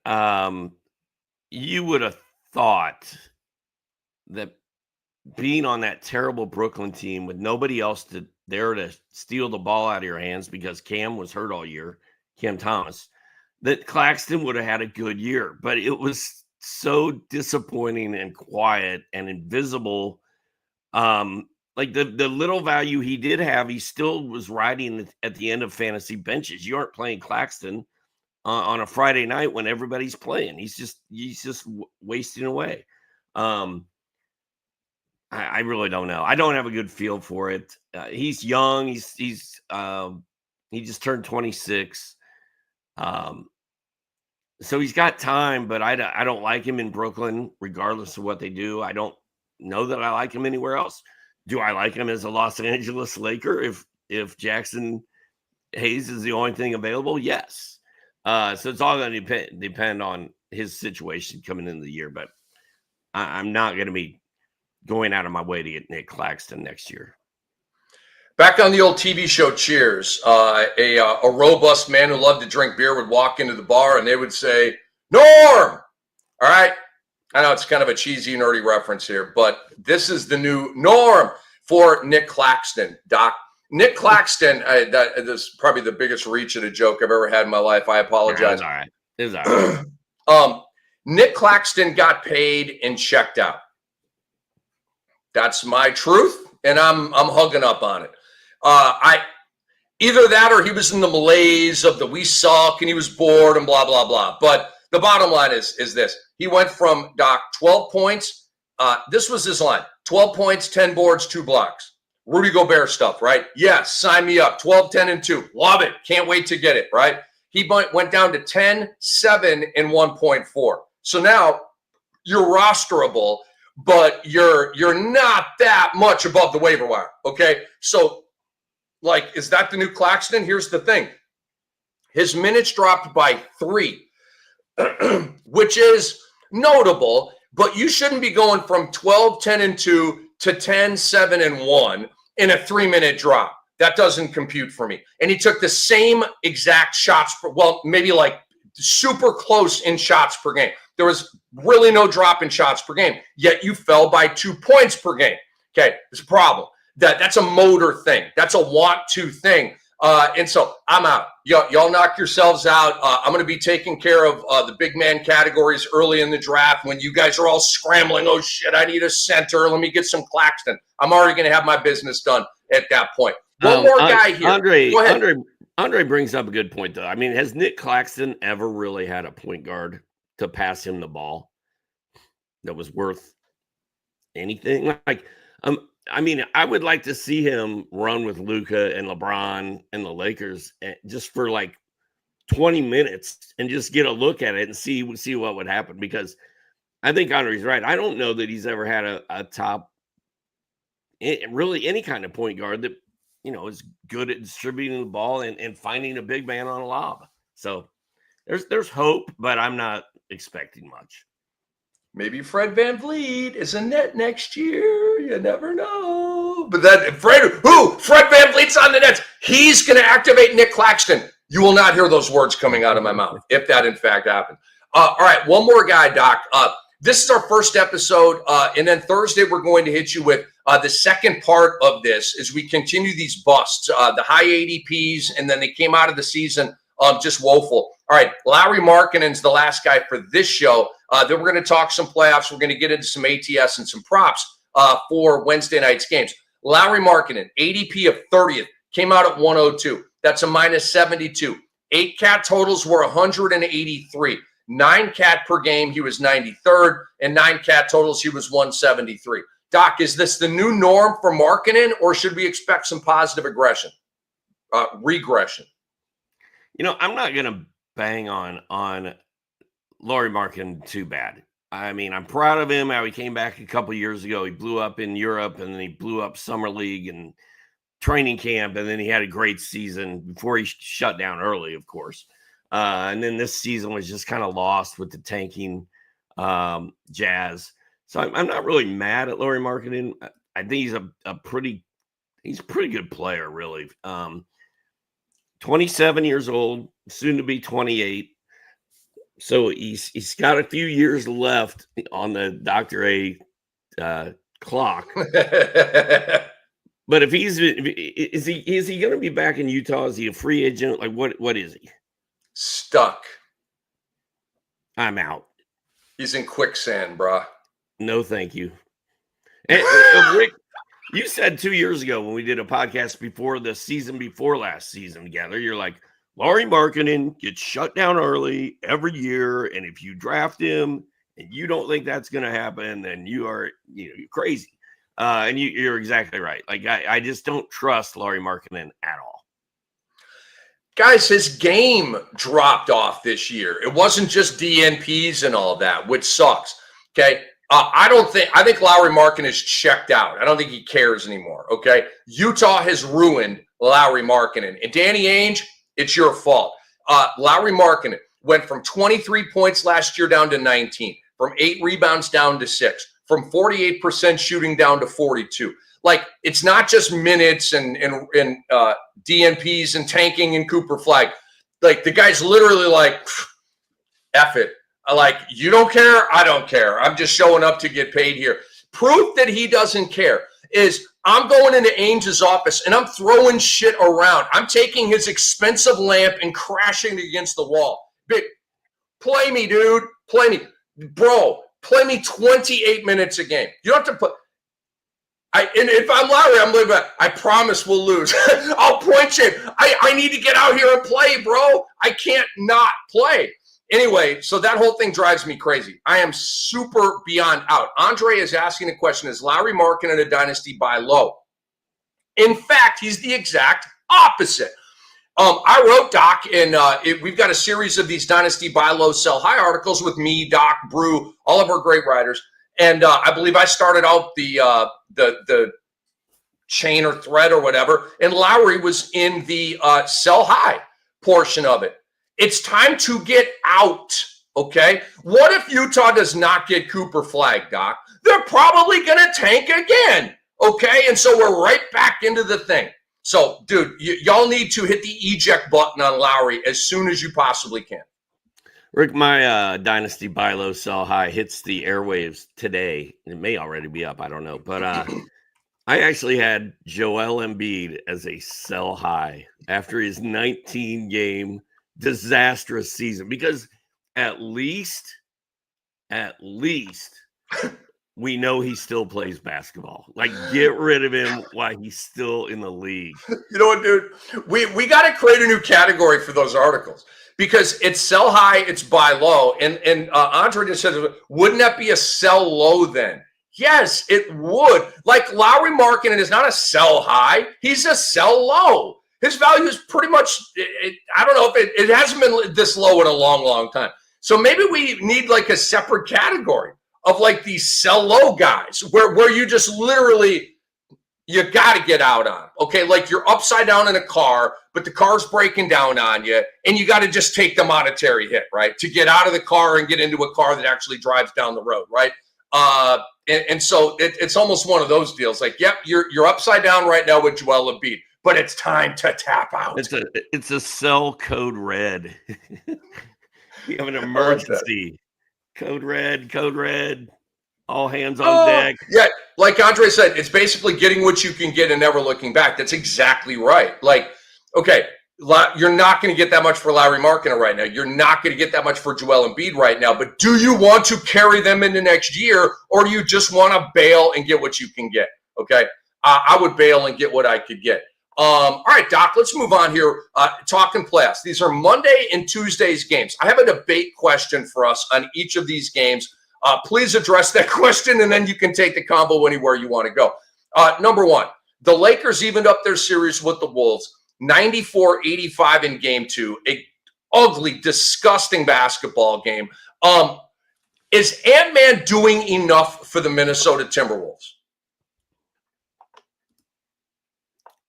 Speaker 2: You would have thought that being on that terrible Brooklyn team with nobody else there to steal the ball out of your hands because Cam was hurt all year, Cam Thomas, that Claxton would have had a good year. But it was so disappointing and quiet and invisible. Like the little value he did have, he still was riding at the end of fantasy benches. You aren't playing Claxton on a Friday night when everybody's playing. He's just wasting away. I really don't know. I don't have a good feel for it. He's young. He just turned 26. So he's got time, but I don't like him in Brooklyn, regardless of what they do. I don't know that I like him anywhere else. Do I like him as a Los Angeles Laker if Jackson Hayes is the only thing available? Yes. So it's all going to depend on his situation coming into the year. But I'm not going to be going out of my way to get Nick Claxton next year.
Speaker 1: Back on the old TV show Cheers, a robust man who loved to drink beer would walk into the bar and they would say, "Norm!" All right. I know it's kind of a cheesy, nerdy reference here, but this is the new norm for Nick Claxton, Doc. Nick Claxton, that is probably the biggest reach at a joke I've ever had in my life. I apologize.
Speaker 2: It's all right. It's all right.
Speaker 1: Nick Claxton got paid and checked out. That's my truth, and I'm hugging up on it. Either that or he was in the malaise of the we suck and he was bored and blah, blah, blah. But the bottom line is this. He went from, Doc, 12 points. This was his line. 12 points, 10 boards, 2 blocks. Rudy Gobert stuff, right? Yes, sign me up. 12, 10, and 2. Love it. Can't wait to get it, right? He went down to 10, 7, and 1.4. So now you're rosterable, but you're not that much above the waiver wire, okay? So, like, is that the new Claxton? Here's the thing. His minutes dropped by 3, which is notable, but you shouldn't be going from 12, 10, and 2 to 10, 7, and 1 in a 3-minute drop. That doesn't compute for me. And he took the same exact shots, maybe like super close in shots per game. There was really no drop in shots per game, yet you fell by 2 points per game. Okay, it's a problem. That's a motor thing. That's a want-to thing. And so I'm out. Y'all knock yourselves out. I'm going to be taking care of the big man categories early in the draft when you guys are all scrambling. Oh, shit, I need a center. Let me get some Claxton. I'm already going to have my business done at that point. One more guy here.
Speaker 2: Andre brings up a good point, though. I mean, has Nick Claxton ever really had a point guard to pass him the ball that was worth anything? Like, I mean, I would like to see him run with Luka and LeBron and the Lakers just for like 20 minutes and just get a look at it and see what would happen, because I think Andre's right. I don't know that he's ever had a top, really any kind of point guard that, is good at distributing the ball and finding a big man on a lob. So there's hope, but I'm not expecting much.
Speaker 1: Maybe Fred VanVleet is a net next year. You never know. But then Fred VanVleet's on the Nets. He's going to activate Nick Claxton. You will not hear those words coming out of my mouth if that in fact happens. All right, one more guy, Doc. This is our first episode, and then Thursday we're going to hit you with the second part of this as we continue these busts, the high ADPs, and then they came out of the season just woeful. All right, Lauri Markkanen's the last guy for this show. Then we're going to talk some playoffs. We're going to get into some ATS and some props for Wednesday night's games. Lauri Markkanen, ADP of 30th, came out at 102. That's a minus 72. 8 cat totals were 183. 9 cat per game, he was 93rd, and 9 cat totals, he was 173. Doc, is this the new norm for Markkanen, or should we expect some positive regression?
Speaker 2: I'm not going to bang on Lauri Markkanen too bad. I mean, I'm proud of him, how he came back a couple years ago. He blew up in Europe, and then he blew up Summer League and training camp, and then he had a great season before he shut down early, of course. And then this season was just kind of lost with the tanking Jazz. So I'm not really mad at Lauri Markkanen. I think he's a pretty good player, really. 27 years old, soon to be 28. So he's got a few years left on the Dr. A clock. But if is he going to be back in Utah? Is he a free agent? Like what is he?
Speaker 1: Stuck.
Speaker 2: I'm out.
Speaker 1: He's in quicksand, brah.
Speaker 2: No, thank you. And, Rick, you said 2 years ago when we did a podcast before the season before last season together, you're like, Lauri Markkanen gets shut down early every year, and if you draft him and you don't think that's going to happen, then you're crazy. And you're exactly right. Like I just don't trust Lauri Markkanen at all.
Speaker 1: Guys, his game dropped off this year. It wasn't just DNPs and all that, which sucks. Okay. I think Lauri Markkanen is checked out. I don't think he cares anymore. Okay. Utah has ruined Lauri Markkanen. And Danny Ainge, it's your fault. Lauri Markkanen went from 23 points last year down to 19, from 8 rebounds down to 6, from 48% shooting down to 42. Like, it's not just minutes and DNPs and tanking and Cooper Flag. Like, the guy's literally like, F it. Like, you don't care? I don't care. I'm just showing up to get paid here. Proof that he doesn't care is I'm going into Ainge's office and I'm throwing shit around. I'm taking his expensive lamp and crashing it against the wall. Big, play me, dude. Play me. Bro, play me 28 minutes a game. You don't have to put... and if I'm Lauri, I'm like, I promise we'll lose. I'll point you. I need to get out here and play, bro. I can't not play. Anyway, so that whole thing drives me crazy. I am super beyond out. Andre is asking the question, is Lauri Markkanen a dynasty buy low? In fact, he's the exact opposite. I wrote Doc, and we've got a series of these dynasty buy low, sell high articles with me, Doc, Brew, all of our great writers. And I believe I started out the chain or thread or whatever, and Lauri was in the sell high portion of it. It's time to get out, okay? What if Utah does not get Cooper Flag, Doc? They're probably going to tank again, okay? And so we're right back into the thing. So, dude, y'all need to hit the eject button on Lauri as soon as you possibly can.
Speaker 2: Rick, my dynasty buy low, sell high hits the airwaves today. It may already be up. I don't know. But I actually had Joel Embiid as a sell high after his 19-game disastrous season, because at least we know he still plays basketball. Like, get rid of him while he's still in the league.
Speaker 1: You know what, dude? We got to create a new category for those articles, because it's sell high, it's buy low. And Andre just said, wouldn't that be a sell low then? Yes, it would. Like, Lauri Markkanen is not a sell high. He's a sell low. His value is pretty much, I don't know if it hasn't been this low in a long, long time. So maybe we need like a separate category of like these sell low guys where you just literally, you got to get out on. Okay, like you're upside down in a car, but the car's breaking down on you, and you got to just take the monetary hit, right? To get out of the car and get into a car that actually drives down the road, right? And so it's almost one of those deals. Like, yep, you're upside down right now with Joel Embiid, but it's time to tap out.
Speaker 2: It's a sell code red. You have an emergency. Code red. All hands on deck.
Speaker 1: Yeah, like Andre said, it's basically getting what you can get and never looking back. That's exactly right. Like, okay, you're not going to get that much for Lauri Markkanen right now. You're not going to get that much for Joel Embiid right now. But do you want to carry them into next year, or do you just want to bail and get what you can get? Okay, I would bail and get what I could get. All right, Doc, let's move on here. Talking playoffs. These are Monday and Tuesday's games. I have a debate question for us on each of these games. Please address that question, and then you can take the combo anywhere you want to go. Number one, the Lakers evened up their series with the Wolves, 94-85 in game two, a ugly, disgusting basketball game. Is Ant-Man doing enough for the Minnesota Timberwolves?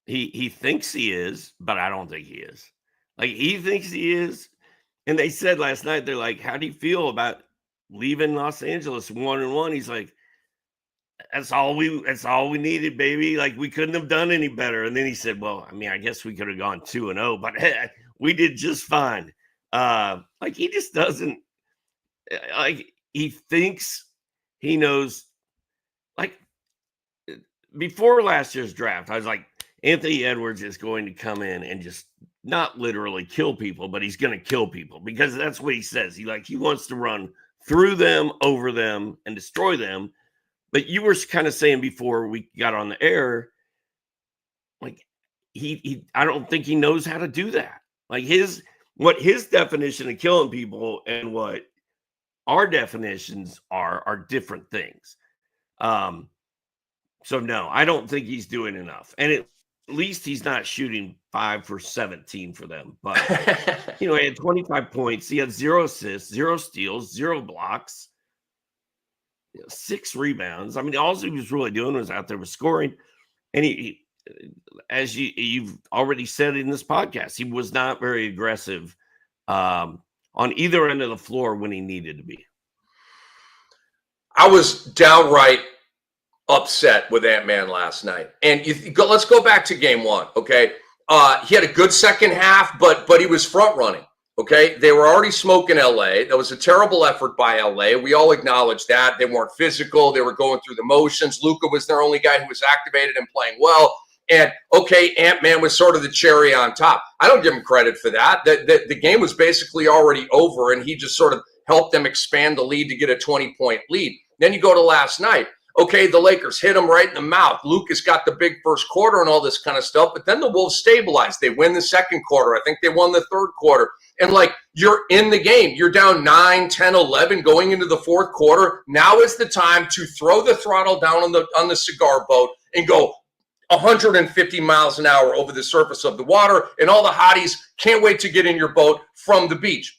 Speaker 2: He thinks he is, but I don't think he is. Like, he thinks he is. And they said last night, they're like, how do you feel about leaving Los Angeles 1-1? He's like, that's all we needed, baby. Like, we couldn't have done any better. And then he said, well, I mean, I guess we could have gone 2-0, but we did just fine. Like, he just doesn't, like, he thinks he knows. Like, before last year's draft, I was like, Anthony Edwards is going to come in and just not literally kill people, but he's going to kill people, because that's what he says. He wants to run through them, over them, and destroy them. But you were kind of saying before we got on the air, like, I don't think he knows how to do that. Like, what his definition of killing people and what our definitions are different things. So no, I don't think he's doing enough. And at least he's not shooting 5 for 17 for them. But, he had 25 points. He had 0 assists, 0 steals, 0 blocks, 6 rebounds. I mean, all he was really doing was out there was scoring. And he as you've already said in this podcast, he was not very aggressive on either end of the floor when he needed to be.
Speaker 1: I was downright upset with Ant-Man last night. And let's go back to game one, okay? He had a good second half, but he was front running, okay? They were already smoking LA. That was a terrible effort by LA. We all acknowledge that. They weren't physical. They were going through the motions. Luka was their only guy who was activated and playing well. And, okay, Ant-Man was sort of the cherry on top. I don't give him credit for that. The game was basically already over, and he just sort of helped them expand the lead to get a 20-point lead. Then you go to last night. Okay, the Lakers hit him right in the mouth. Lucas got the big first quarter and all this kind of stuff, but then the Wolves stabilized. They win the second quarter. I think they won the third quarter. And, like, you're in the game. You're down 9, 10, 11 going into the fourth quarter. Now is the time to throw the throttle down on the cigar boat and go 150 miles an hour over the surface of the water, and all the hotties can't wait to get in your boat from the beach.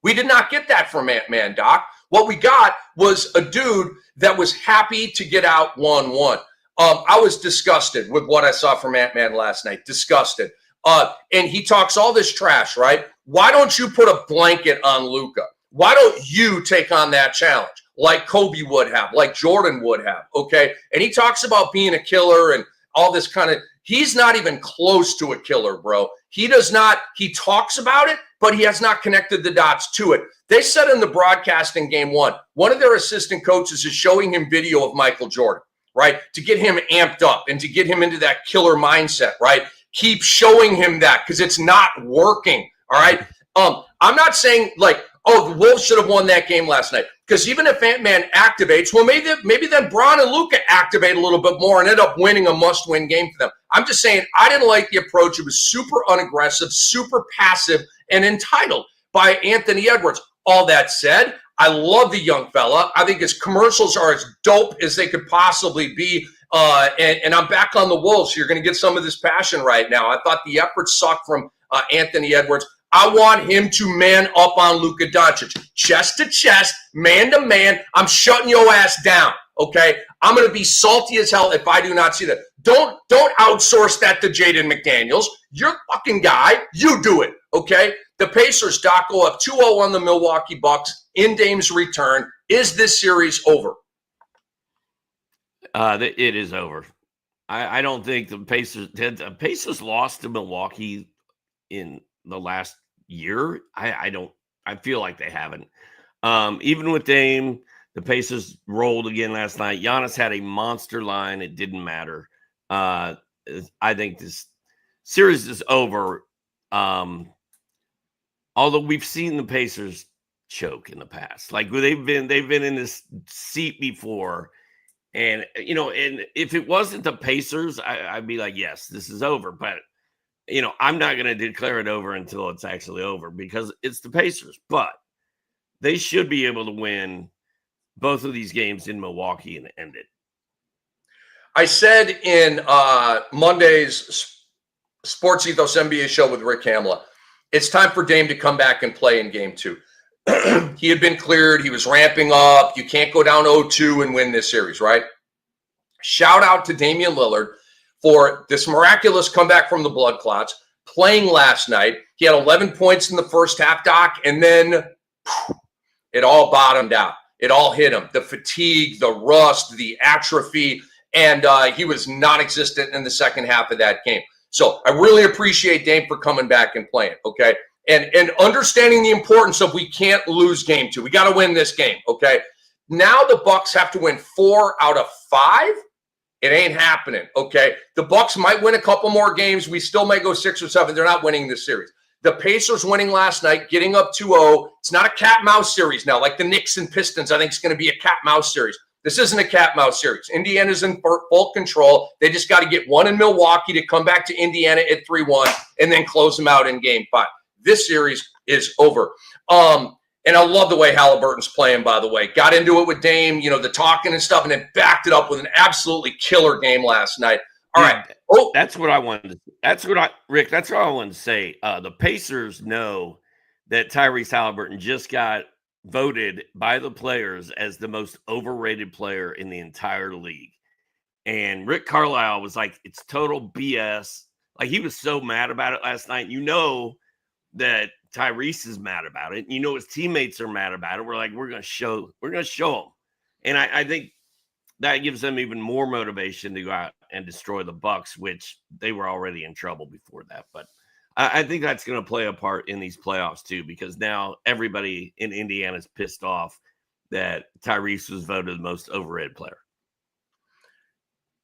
Speaker 1: We did not get that from Ant-Man, Doc. What we got was a dude that was happy to get out 1-1. I was disgusted with what I saw from Ant-Man last night. Disgusted. And he talks all this trash, right? Why don't you put a blanket on Luka? Why don't you take on that challenge like Kobe would have, like Jordan would have, okay? And he talks about being a killer and all this kind of – he's not even close to a killer, bro. He does not – he talks about it, but he has not connected the dots to it. They said in the broadcast in game one of their assistant coaches is showing him video of Michael Jordan, right, to get him amped up and to get him into that killer mindset, right? Keep showing him that because it's not working, all right? I'm not saying, like, oh, the Wolves should have won that game last night, because even if Ant-Man activates, well, maybe then Bron and Luka activate a little bit more and end up winning a must-win game for them. I'm just saying I didn't like the approach. It was super unaggressive, super passive, and entitled by Anthony Edwards. All that said, I love the young fella. I think his commercials are as dope as they could possibly be. And I'm back on the Wolves. So you're going to get some of this passion right now. I thought the effort sucked from Anthony Edwards. I want him to man up on Luka Doncic. Chest to chest, man to man. I'm shutting your ass down, okay? I'm going to be salty as hell if I do not see that. Don't outsource that to Jaden McDaniels. You're a fucking guy. You do it, okay? The Pacers, Doc, go up 2-0 on the Milwaukee Bucks in Dame's return. Is this series over?
Speaker 2: It is over. I don't think the Pacers lost to Milwaukee in the last year. I feel like they haven't. Even with Dame, the Pacers rolled again last night. Giannis had a monster line. It didn't matter. I think this series is over. Although we've seen the Pacers choke in the past, like they've been in this seat before. And, and if it wasn't the Pacers, I'd be like, yes, this is over. But, I'm not going to declare it over until it's actually over because it's the Pacers. But they should be able to win both of these games in Milwaukee and end it.
Speaker 1: I said in Monday's Sports Ethos NBA show with Rick Kamla, it's time for Dame to come back and play in game 2. He had been cleared. He was ramping up. You can't go down 0-2 and win this series, right? Shout out to Damian Lillard for this miraculous comeback from the blood clots, playing last night. He had 11 points in the first half, Doc, and then it all bottomed out. It all hit him. The fatigue, the rust, the atrophy, and he was non-existent in the second half of that game. So I really appreciate Dame for coming back and playing, okay? And understanding the importance of we can't lose game 2. We got to win this game, okay? Now the Bucks have to win 4 out of 5. It ain't happening, okay? The Bucks might win a couple more games. We still may go 6 or 7. They're not winning this series. The Pacers winning last night, getting up 2-0. It's not a cat-mouse series now, like the Knicks and Pistons. I think it's going to be a cat-mouse series. This isn't a cat-mouse series. Indiana's in full control. They just got to get one in Milwaukee to come back to Indiana at 3-1 and then close them out in game 5. This series is over. And I love the way Halliburton's playing, by the way. Got into it with Dame, the talking and stuff, and then backed it up with an absolutely killer game last night. All right. Oh,
Speaker 2: that's what I wanted to – Rick, that's what I wanted to say. The Pacers know that Tyrese Halliburton just got voted by the players as the most overrated player in the entire league. And Rick Carlisle was like, it's total BS. Like, he was so mad about it last night. That Tyrese is mad about it. His teammates are mad about it. We're like, we're going to show them. And I think that gives them even more motivation to go out and destroy the Bucks, which they were already in trouble before that. But I think that's going to play a part in these playoffs too, because now everybody in Indiana is pissed off that Tyrese was voted the most overrated player.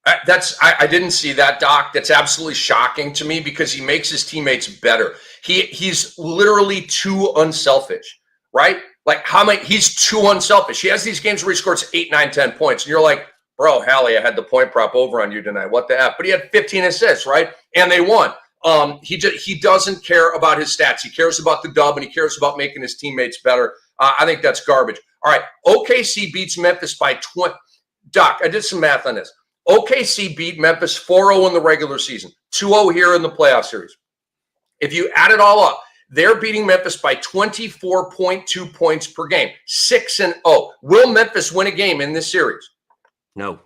Speaker 1: I didn't see that, Doc. That's absolutely shocking to me because he makes his teammates better. He's literally too unselfish, right? Like he's too unselfish. He has these games where he scores 8, 9, 10 points. And you're like, bro, Hallie, I had the point prop over on you tonight. What the F? But he had 15 assists, right? And they won. He doesn't care about his stats. He cares about the dub and he cares about making his teammates better. I think that's garbage. All right. OKC beats Memphis by 20. Doc, I did some math on this. OKC beat Memphis 4-0 in the regular season, 2-0 here in the playoff series. If you add it all up, they're beating Memphis by 24.2 points per game, 6-0. Will Memphis win a game in this series?
Speaker 2: No.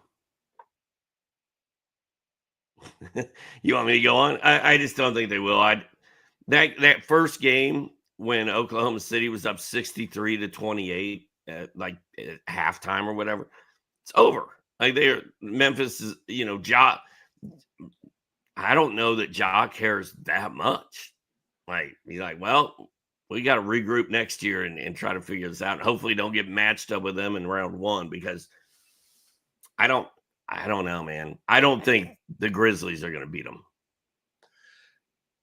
Speaker 2: You want me to go on? I just don't think they will. That first game when Oklahoma City was up 63-28 at halftime or whatever, it's over. Like Memphis is, Ja. I don't know that Ja cares that much. Like, he's like, well, we got to regroup next year and try to figure this out. Hopefully don't get matched up with them in round 1 because I don't know, man. I don't think the Grizzlies are going to beat them.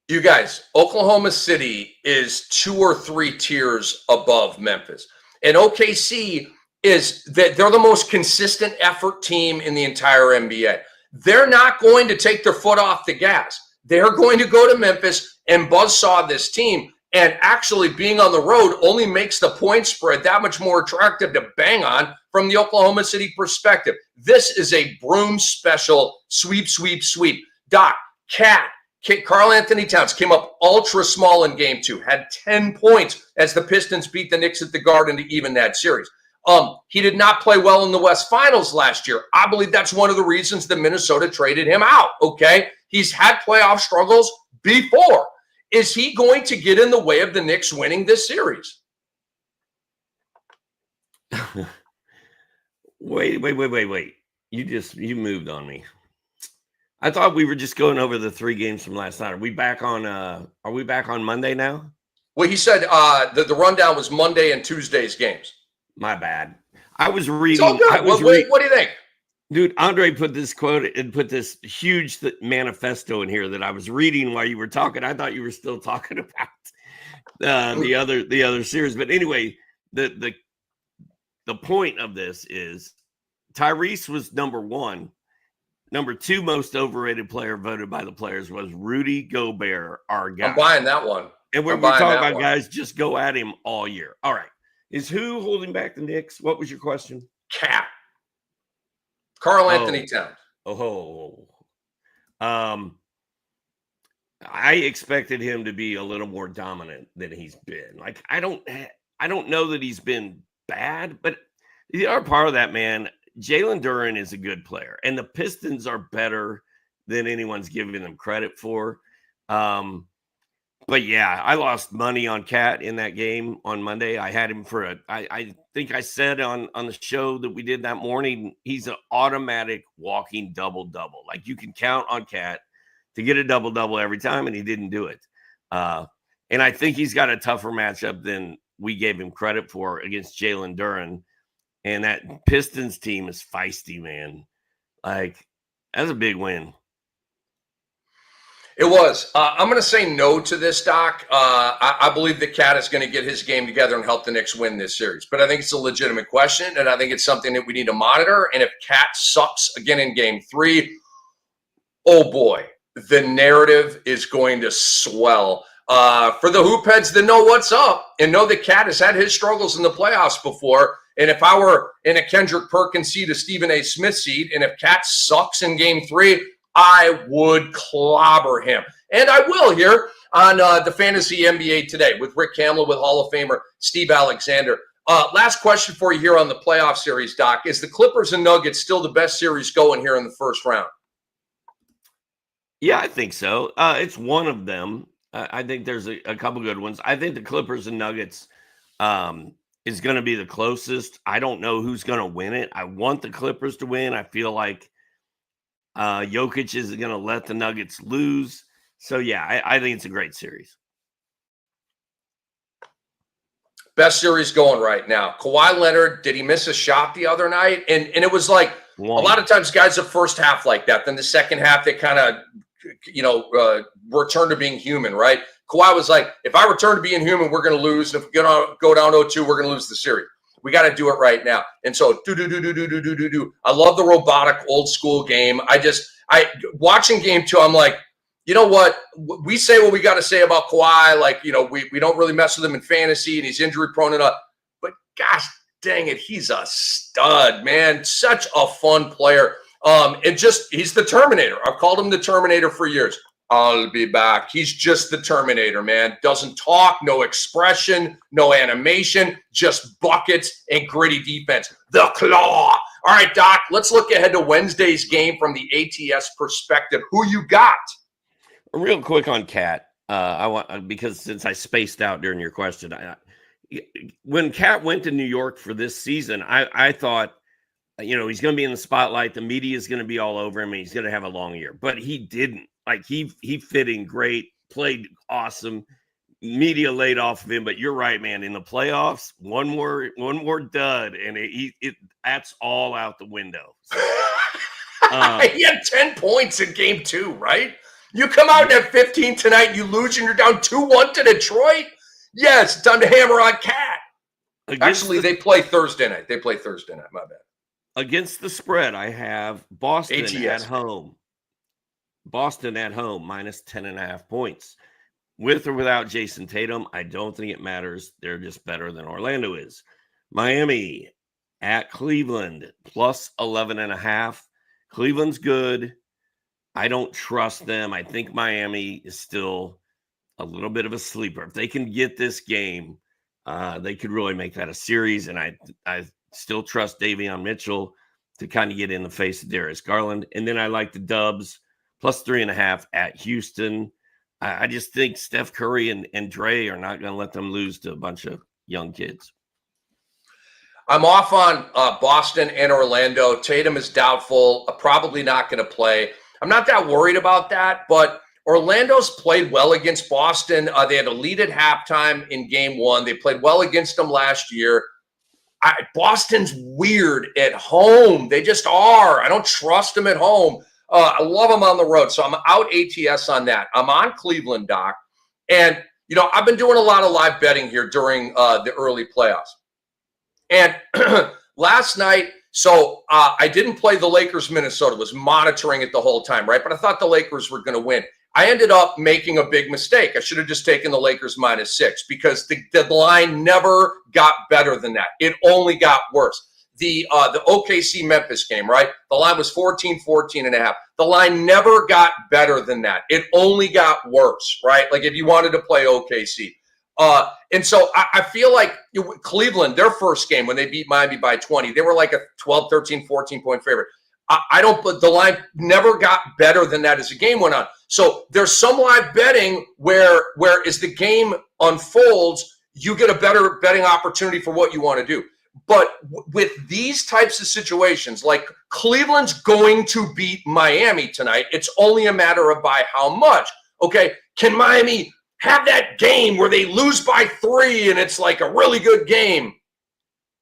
Speaker 1: You guys, Oklahoma City is 2 or 3 tiers above Memphis. And OKC is that they're the most consistent effort team in the entire NBA. They're not going to take their foot off the gas. They're going to go to Memphis and buzzsaw this team. And actually being on the road only makes the point spread that much more attractive to bang on from the Oklahoma City perspective. This is a broom special sweep. Doc, Cat, Karl Anthony Towns came up ultra small in game 2, had 10 points as the Pistons beat the Knicks at the Garden to even that series. He did not play well in the West Finals last year. I believe that's one of the reasons that Minnesota traded him out, okay? He's had playoff struggles before. Is he going to get in the way of the Knicks winning this series?
Speaker 2: Wait. You moved on me. I thought we were just going over the 3 games from last night. Are we back on Monday now?
Speaker 1: Well, he said the rundown was Monday and Tuesday's games.
Speaker 2: My bad. I was reading.
Speaker 1: It's all good. What do you think?
Speaker 2: Dude, Andre put this quote and put this huge manifesto in here that I was reading while you were talking. I thought you were still talking about the other series. But anyway, the point of this is Tyrese was number 1. Number 2 most overrated player voted by the players was Rudy Gobert, our guy.
Speaker 1: I'm buying that one.
Speaker 2: And we're talking about guys just go at him all year. All right. Is who holding back the Knicks? What was your question?
Speaker 1: Cat. Karl Anthony Towns.
Speaker 2: I expected him to be a little more dominant than he's been. Like, I don't know that he's been bad, but the other part of that, man, Jalen Duren is a good player, and the Pistons are better than anyone's giving them credit for. But yeah, I lost money on Cat in that game on Monday. I had him for I think I said on the show that we did that morning, he's an automatic walking double-double. Like, you can count on Cat to get a double-double every time, and he didn't do it. And I think he's got a tougher matchup than we gave him credit for against Jalen Duren. And that Pistons team is feisty, man. Like, that's a big win.
Speaker 1: It was. I'm going to say no to this, Doc. I believe that Cat is going to get his game together and help the Knicks win this series. But I think it's a legitimate question, and I think it's something that we need to monitor. And if Cat sucks again in game 3, oh boy, the narrative is going to swell. For the hoop heads that know what's up and know that Cat has had his struggles in the playoffs before, and if I were in a Kendrick Perkins seat, a Stephen A. Smith seat, and if Cat sucks in game 3, I would clobber him. And I will here on the Fantasy NBA Today with Rick Kamla, with Hall of Famer Steve Alexander. Last question for you here on the playoff series, Doc. Is the Clippers and Nuggets still the best series going here in the first round?
Speaker 2: Yeah, I think so. It's one of them. I think there's a couple good ones. I think the Clippers and Nuggets is going to be the closest. I don't know who's going to win it. I want the Clippers to win. I feel like Jokic is going to let the Nuggets lose. So, yeah, I think it's a great series.
Speaker 1: Best series going right now. Kawhi Leonard, did he miss a shot the other night? And it was like a lot of times guys the first half like that. Then the second half, they kind of, return to being human, right? Kawhi was like, if I return to being human, we're going to lose. And if we go down 0-2, we're going to lose the series. We got to do it right now. And so do. I love the robotic old school game. Watching game 2, I'm like, you know what? We say what we got to say about Kawhi. Like, we don't really mess with him in fantasy, and he's injury prone enough. But gosh dang it, he's a stud, man. Such a fun player. He's the Terminator. I've called him the Terminator for years. I'll be back. He's just the Terminator, man. Doesn't talk, no expression, no animation, just buckets and gritty defense. The Claw. All right, Doc, let's look ahead to Wednesday's game from the ATS perspective. Who you got?
Speaker 2: Real quick on Cat. Because since I spaced out during your question, when Cat went to New York for this season, I thought, he's going to be in the spotlight. The media is going to be all over him, and he's going to have a long year. But he didn't. Like, he fit in great, played awesome. Media laid off of him, but you're right, man. In the playoffs, one more dud, and that's all out the window. So,
Speaker 1: he had 10 points in game 2, right? You come out at 15 tonight, you lose, and you're down 2-1 to Detroit. Yes, time to hammer on Cat. Actually, they play Thursday night. My bad.
Speaker 2: Against the spread, I have Boston
Speaker 1: ATS
Speaker 2: at home. Boston at home, minus 10.5 points. With or without Jason Tatum, I don't think it matters. They're just better than Orlando is. Miami at Cleveland, plus 11.5. Cleveland's good. I don't trust them. I think Miami is still a little bit of a sleeper. If they can get this game, they could really make that a series. And I still trust Davion Mitchell to kind of get in the face of Darius Garland. And then I like the Dubs plus 3.5 at Houston. I just think Steph Curry and Dre are not going to let them lose to a bunch of young kids.
Speaker 1: I'm off on Boston and Orlando. Tatum is doubtful, probably not going to play. I'm not that worried about that, but Orlando's played well against Boston. They had a lead at halftime in game one. They played well against them last year. Boston's weird at home. They just are. I don't trust them at home. I love them on the road. So I'm out ATS on that. I'm on Cleveland, Doc. And, I've been doing a lot of live betting here during the early playoffs. And last night, so I didn't play the Lakers, Minnesota, was monitoring it the whole time, right? But I thought the Lakers were going to win. I ended up making a big mistake. I should have just taken the Lakers -6 because the line never got better than that. It only got worse. The OKC Memphis game, right? The line was 14.5. The line never got better than that. It only got worse, right? Like if you wanted to play OKC. And so I feel like Cleveland, their first game when they beat Miami by 20, they were like a 12, 13, 14-point favorite. The line never got better than that as the game went on. So there's some live betting where as the game unfolds, you get a better betting opportunity for what you want to do. But with these types of situations, like Cleveland's going to beat Miami tonight, it's only a matter of by how much. Okay, can Miami have that game where they lose by 3 and it's like a really good game?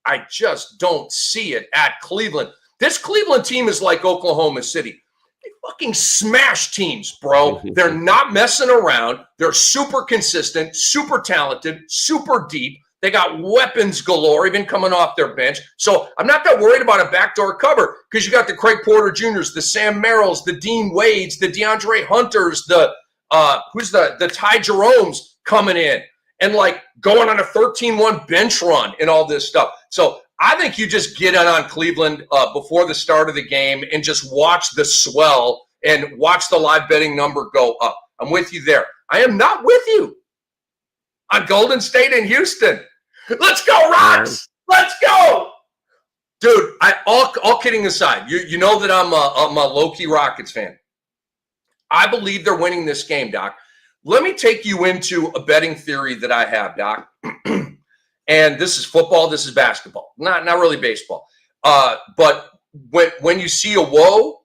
Speaker 1: I just don't see it at Cleveland. This Cleveland team is like Oklahoma City. They fucking smash teams, bro. They're not messing around. They're super consistent, super talented, super deep. They got weapons galore, even coming off their bench. So I'm not that worried about a backdoor cover because you got the Craig Porter Jr.'s, the Sam Merrills, the Dean Wades, the DeAndre Hunters, the Ty Jeromes coming in and like going on a 13-1 bench run and all this stuff. So I think you just get in on Cleveland before the start of the game and just watch the swell and watch the live betting number go up. I'm with you there. I am not with you on Golden State and Houston. Let's go, Rocks! Let's go! Dude, all kidding aside, you know that I'm a low-key Rockets fan. I believe they're winning this game, Doc. Let me take you into a betting theory that I have, Doc. And this is football, this is basketball, not really baseball. But when you see a woe,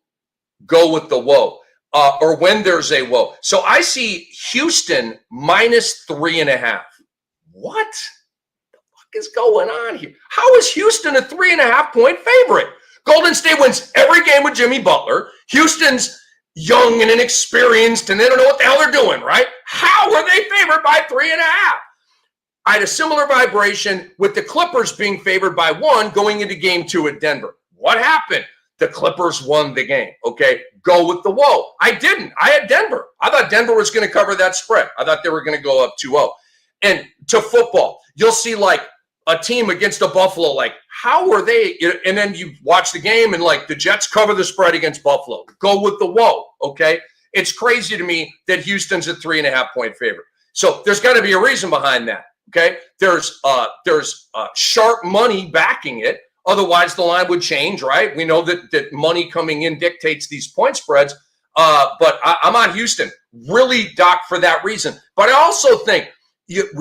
Speaker 1: go with the woe. Or when there's a woe. So I see Houston -3.5. What the fuck is going on here? How is Houston a 3.5-point favorite? Golden State wins every game with Jimmy Butler. Houston's young and inexperienced, and they don't know what the hell they're doing, right? How are they favored by 3.5? I had a similar vibration with the Clippers being favored by 1 going into game 2 at Denver. What happened? The Clippers won the game, okay? Go with the woe. I didn't. I had Denver. I thought Denver was going to cover that spread. I thought they were going to go up 2-0. And to football, you'll see like a team against a Buffalo, like how are they? And then you watch the game and like the Jets cover the spread against Buffalo. Go with the woe, okay? It's crazy to me that Houston's a 3.5-point favorite. So there's got to be a reason behind that, okay? There's sharp money backing it. Otherwise, the line would change, right? We know that money coming in dictates these point spreads. But I'm on Houston, really, Doc, for that reason. But I also think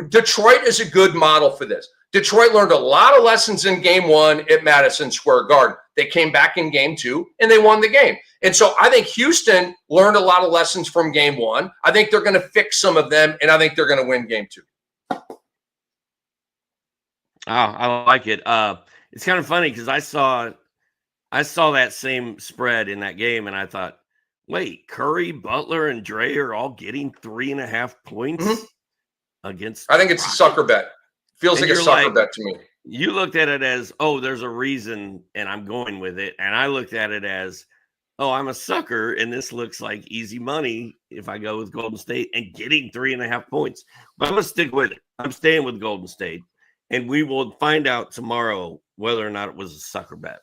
Speaker 1: Detroit is a good model for this. Detroit learned a lot of lessons in game 1 at Madison Square Garden. They came back in game 2, and they won the game. And so I think Houston learned a lot of lessons from game 1. I think they're going to fix some of them, and I think they're going to win game 2.
Speaker 2: Oh, I like it. It's kind of funny because I saw that same spread in that game, and I thought, wait, Curry, Butler, and Dre are all getting 3.5 points against.
Speaker 1: I think it's a sucker bet. Feels like a sucker bet to me.
Speaker 2: You looked at it as, oh, there's a reason, and I'm going with it. And I looked at it as, oh, I'm a sucker, and this looks like easy money if I go with Golden State and getting 3.5 points. But I'm going to stick with it. I'm staying with Golden State, and we will find out tomorrow whether or not it was a sucker bet.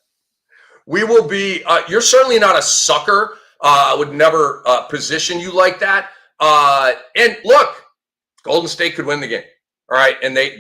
Speaker 1: We will be you're certainly not a sucker. I would never position you like that. And look, Golden State could win the game. All right. And they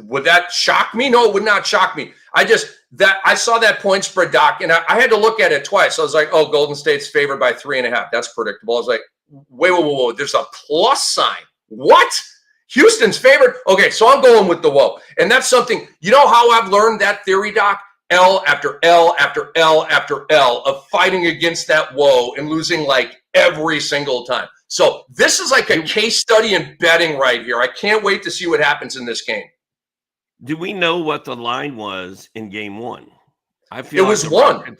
Speaker 1: would that shock me? No, it would not shock me. I saw that point spread, Doc, and I had to look at it twice. I was like, oh, Golden State's favored by 3.5. That's predictable. I was like, wait. There's a plus sign. What? Houston's favored? Okay, so I'm going with the whoa. And that's something, you know how I've learned that theory, Doc? L after L after L after L of fighting against that whoa and losing like every single time. So this is like a case study in betting right here. I can't wait to see what happens in this game.
Speaker 2: Do we know what the line was in game one? I feel
Speaker 1: it was one.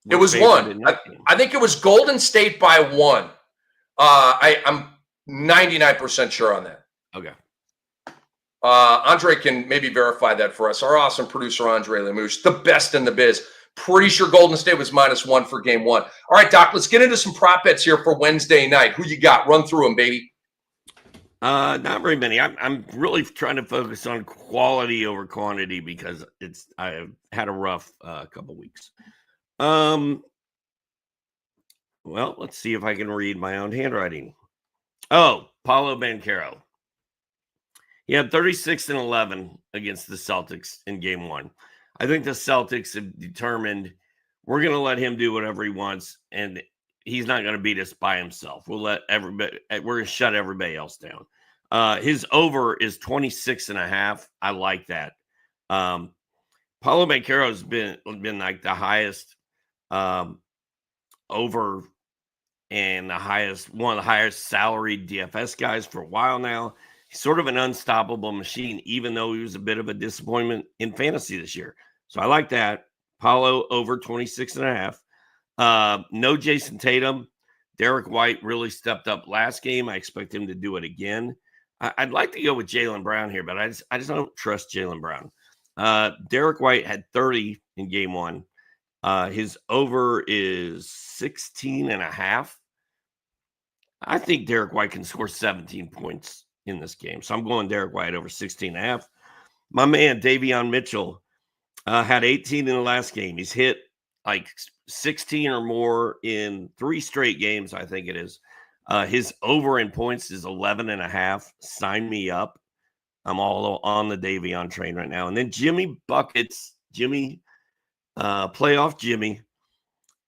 Speaker 1: It was one. I think it was Golden State by 1. I'm 99% sure on that.
Speaker 2: Okay.
Speaker 1: Andre can maybe verify that for us. Our awesome producer, Andre Lemouche, the best in the biz. Pretty sure Golden State was -1 for game 1. All right, Doc, let's get into some prop bets here for Wednesday night. Who you got? Run through them, baby.
Speaker 2: Not very many. I'm really trying to focus on quality over quantity because I've had a rough couple weeks. Well, let's see if I can read my own handwriting. Oh, Paolo Banchero. He had 36 and 11 against the Celtics in game 1. I think the Celtics have determined we're going to let him do whatever he wants, and he's not going to beat us by himself. We're going to shut everybody else down. His over is 26.5. I like that. Paolo Banchero has been like the highest over and one of the highest salaried DFS guys for a while now. He's sort of an unstoppable machine, even though he was a bit of a disappointment in fantasy this year. So I like that. Paulo over 26.5. No Jason Tatum. Derek White really stepped up last game. I expect him to do it again. I'd like to go with Jaylen Brown here, but I just don't trust Jaylen Brown. Derek White had 30 in game 1. His over is 16.5. I think Derek White can score 17 points in this game. So I'm going Derek White over 16.5. My man, Davion Mitchell, had 18 in the last game. He's hit like 16 or more in 3 straight games, I think it is. His over in points is 11.5. Sign me up. I'm all on the Davion train right now. And then Jimmy Buckets, playoff Jimmy.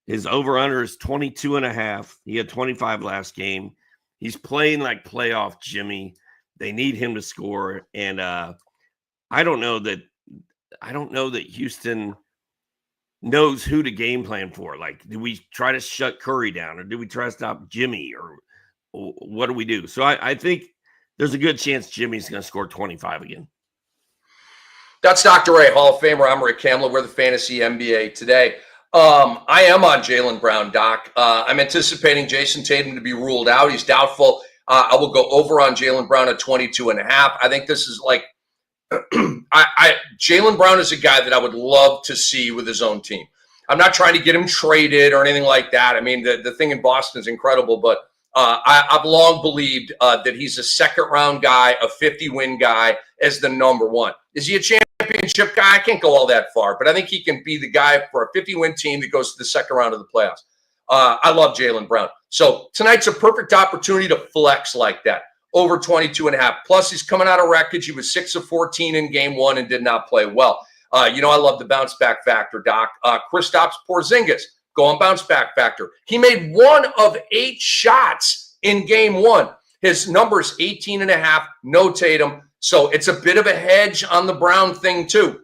Speaker 2: His over-under is 22.5. He had 25 last game. He's playing like playoff Jimmy. They need him to score. And I don't know that Houston knows who to game plan for. Like, do we try to shut Curry down, or do we try to stop Jimmy, or what do we do? So I think there's a good chance Jimmy's going to score 25 again.
Speaker 1: That's Dr. Ray, Hall of Famer. I'm Rick Kamla. We're the Fantasy NBA today. I am on Jaylen Brown, Doc. I'm anticipating Jason Tatum to be ruled out. He's doubtful. I will go over on Jaylen Brown at 22.5. I think this is like Jaylen Brown is a guy that I would love to see with his own team. I'm not trying to get him traded or anything like that. I mean, the thing in Boston is incredible, but I've long believed that he's a second-round guy, a 50-win guy as the number one. Is he a championship guy? I can't go all that far, but I think he can be the guy for a 50-win team that goes to the second round of the playoffs. I love Jaylen Brown. So tonight's a perfect opportunity to flex like that. Over 22.5. Plus, he's coming out of wreckage. He was 6 of 14 in game 1 and did not play well. I love the bounce back factor, Doc. Kristaps Porzingis, go on bounce back factor. He made 1 of 8 shots in game 1. His number's 18.5, no Tatum. So it's a bit of a hedge on the Brown thing, too.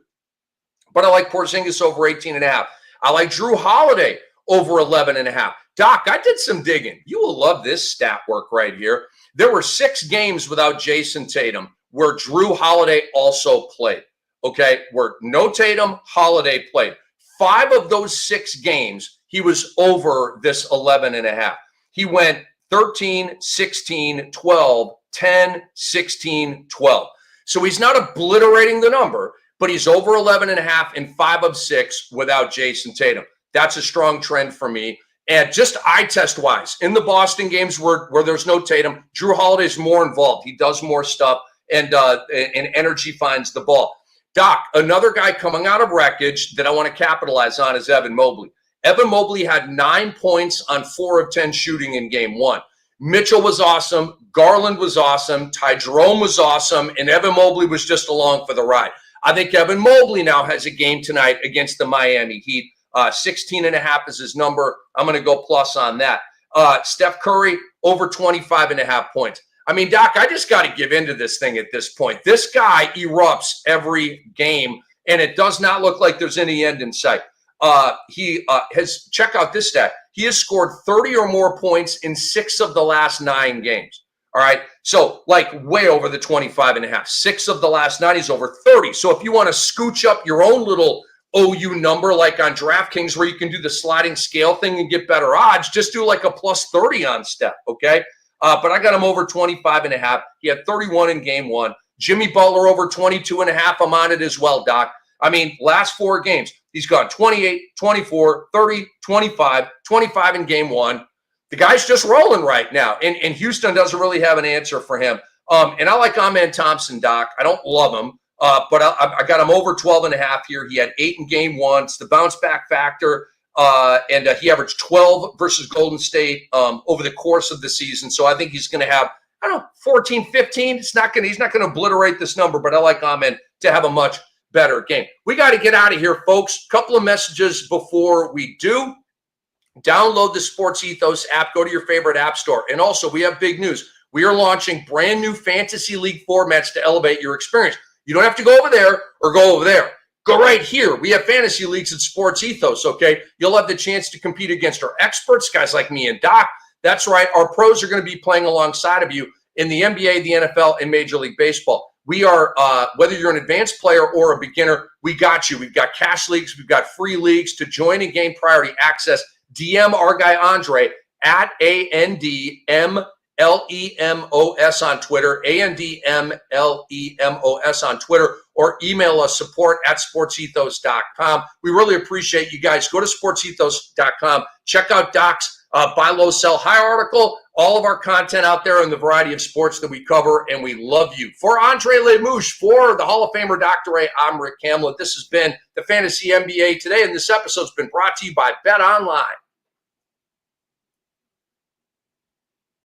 Speaker 1: But I like Porzingis over 18.5. I like Drew Holiday over 11.5. Doc, I did some digging. You will love this stat work right here. There were 6 games without Jason Tatum where Drew Holiday also played. Okay, where no Tatum, Holiday played. 5 of those 6 games, he was over this 11.5. He went 13, 16, 12, 10, 16, 12. So he's not obliterating the number, but he's over 11.5 in 5 of 6 without Jason Tatum. That's a strong trend for me. And just eye test wise, in the Boston games where there's no Tatum, Drew Holiday's more involved. He does more stuff, and energy finds the ball. Doc, another guy coming out of wreckage that I want to capitalize on is Evan Mobley. Evan Mobley had 9 points on 4 of 10 shooting in game 1. Mitchell was awesome. Garland was awesome. Ty Jerome was awesome. And Evan Mobley was just along for the ride. I think Evan Mobley now has a game tonight against the Miami Heat. 16.5 is his number. I'm going to go plus on that. Steph Curry, over 25.5 points. I mean, Doc, I just got to give into this thing at this point. This guy erupts every game, and it does not look like there's any end in sight. He has, check out this stat. He has scored 30 or more points in 6 of the last 9 games. All right. So like way over the 25.5. 6 of the last 9, he's over 30. So if you want to scooch up your own little OU number, like on DraftKings, where you can do the sliding scale thing and get better odds, just do like a plus 30 on Steph. Okay. But I got him over 25.5. He had 31 in game 1. Jimmy Butler over 22.5. I'm on it as well, Doc. I mean, last 4 games, he's gone 28, 24, 30, 25, 25 in game 1. The guy's just rolling right now. And Houston doesn't really have an answer for him. And I like Amen Thompson, Doc. I don't love him, but I got him over 12.5 here. He had 8 in game 1. It's the bounce back factor. And he averaged 12 versus Golden State over the course of the season. So I think he's going to have, I don't know, 14, 15. He's not going to obliterate this number, but I like Amen to have a much better game. We got to get out of here, folks. Couple of messages before we do. Download the Sports Ethos app. Go to your favorite app store. And also, we have big news. We are launching brand new Fantasy League formats to elevate your experience. You don't have to go over there or go over there. Go right here. We have fantasy leagues at Sports Ethos, okay? You'll have the chance to compete against our experts, guys like me and Doc. That's right. Our pros are going to be playing alongside of you in the NBA, the NFL, and Major League Baseball. We are, whether you're an advanced player or a beginner, we got you. We've got cash leagues. We've got free leagues. To join and gain priority access, DM our guy Andre at ANDMLEMOS on Twitter, ANDMLEMOS on Twitter, or email us support at sportsethos.com. We really appreciate you guys. Go to sportsethos.com. Check out Doc's Buy Low, Sell High article, all of our content out there in the variety of sports that we cover, and we love you. For Andre Lemouche, for the Hall of Famer Dr. A, I'm Rick Kamla. This has been the Fantasy NBA Today, and this episode's been brought to you by Bet Online.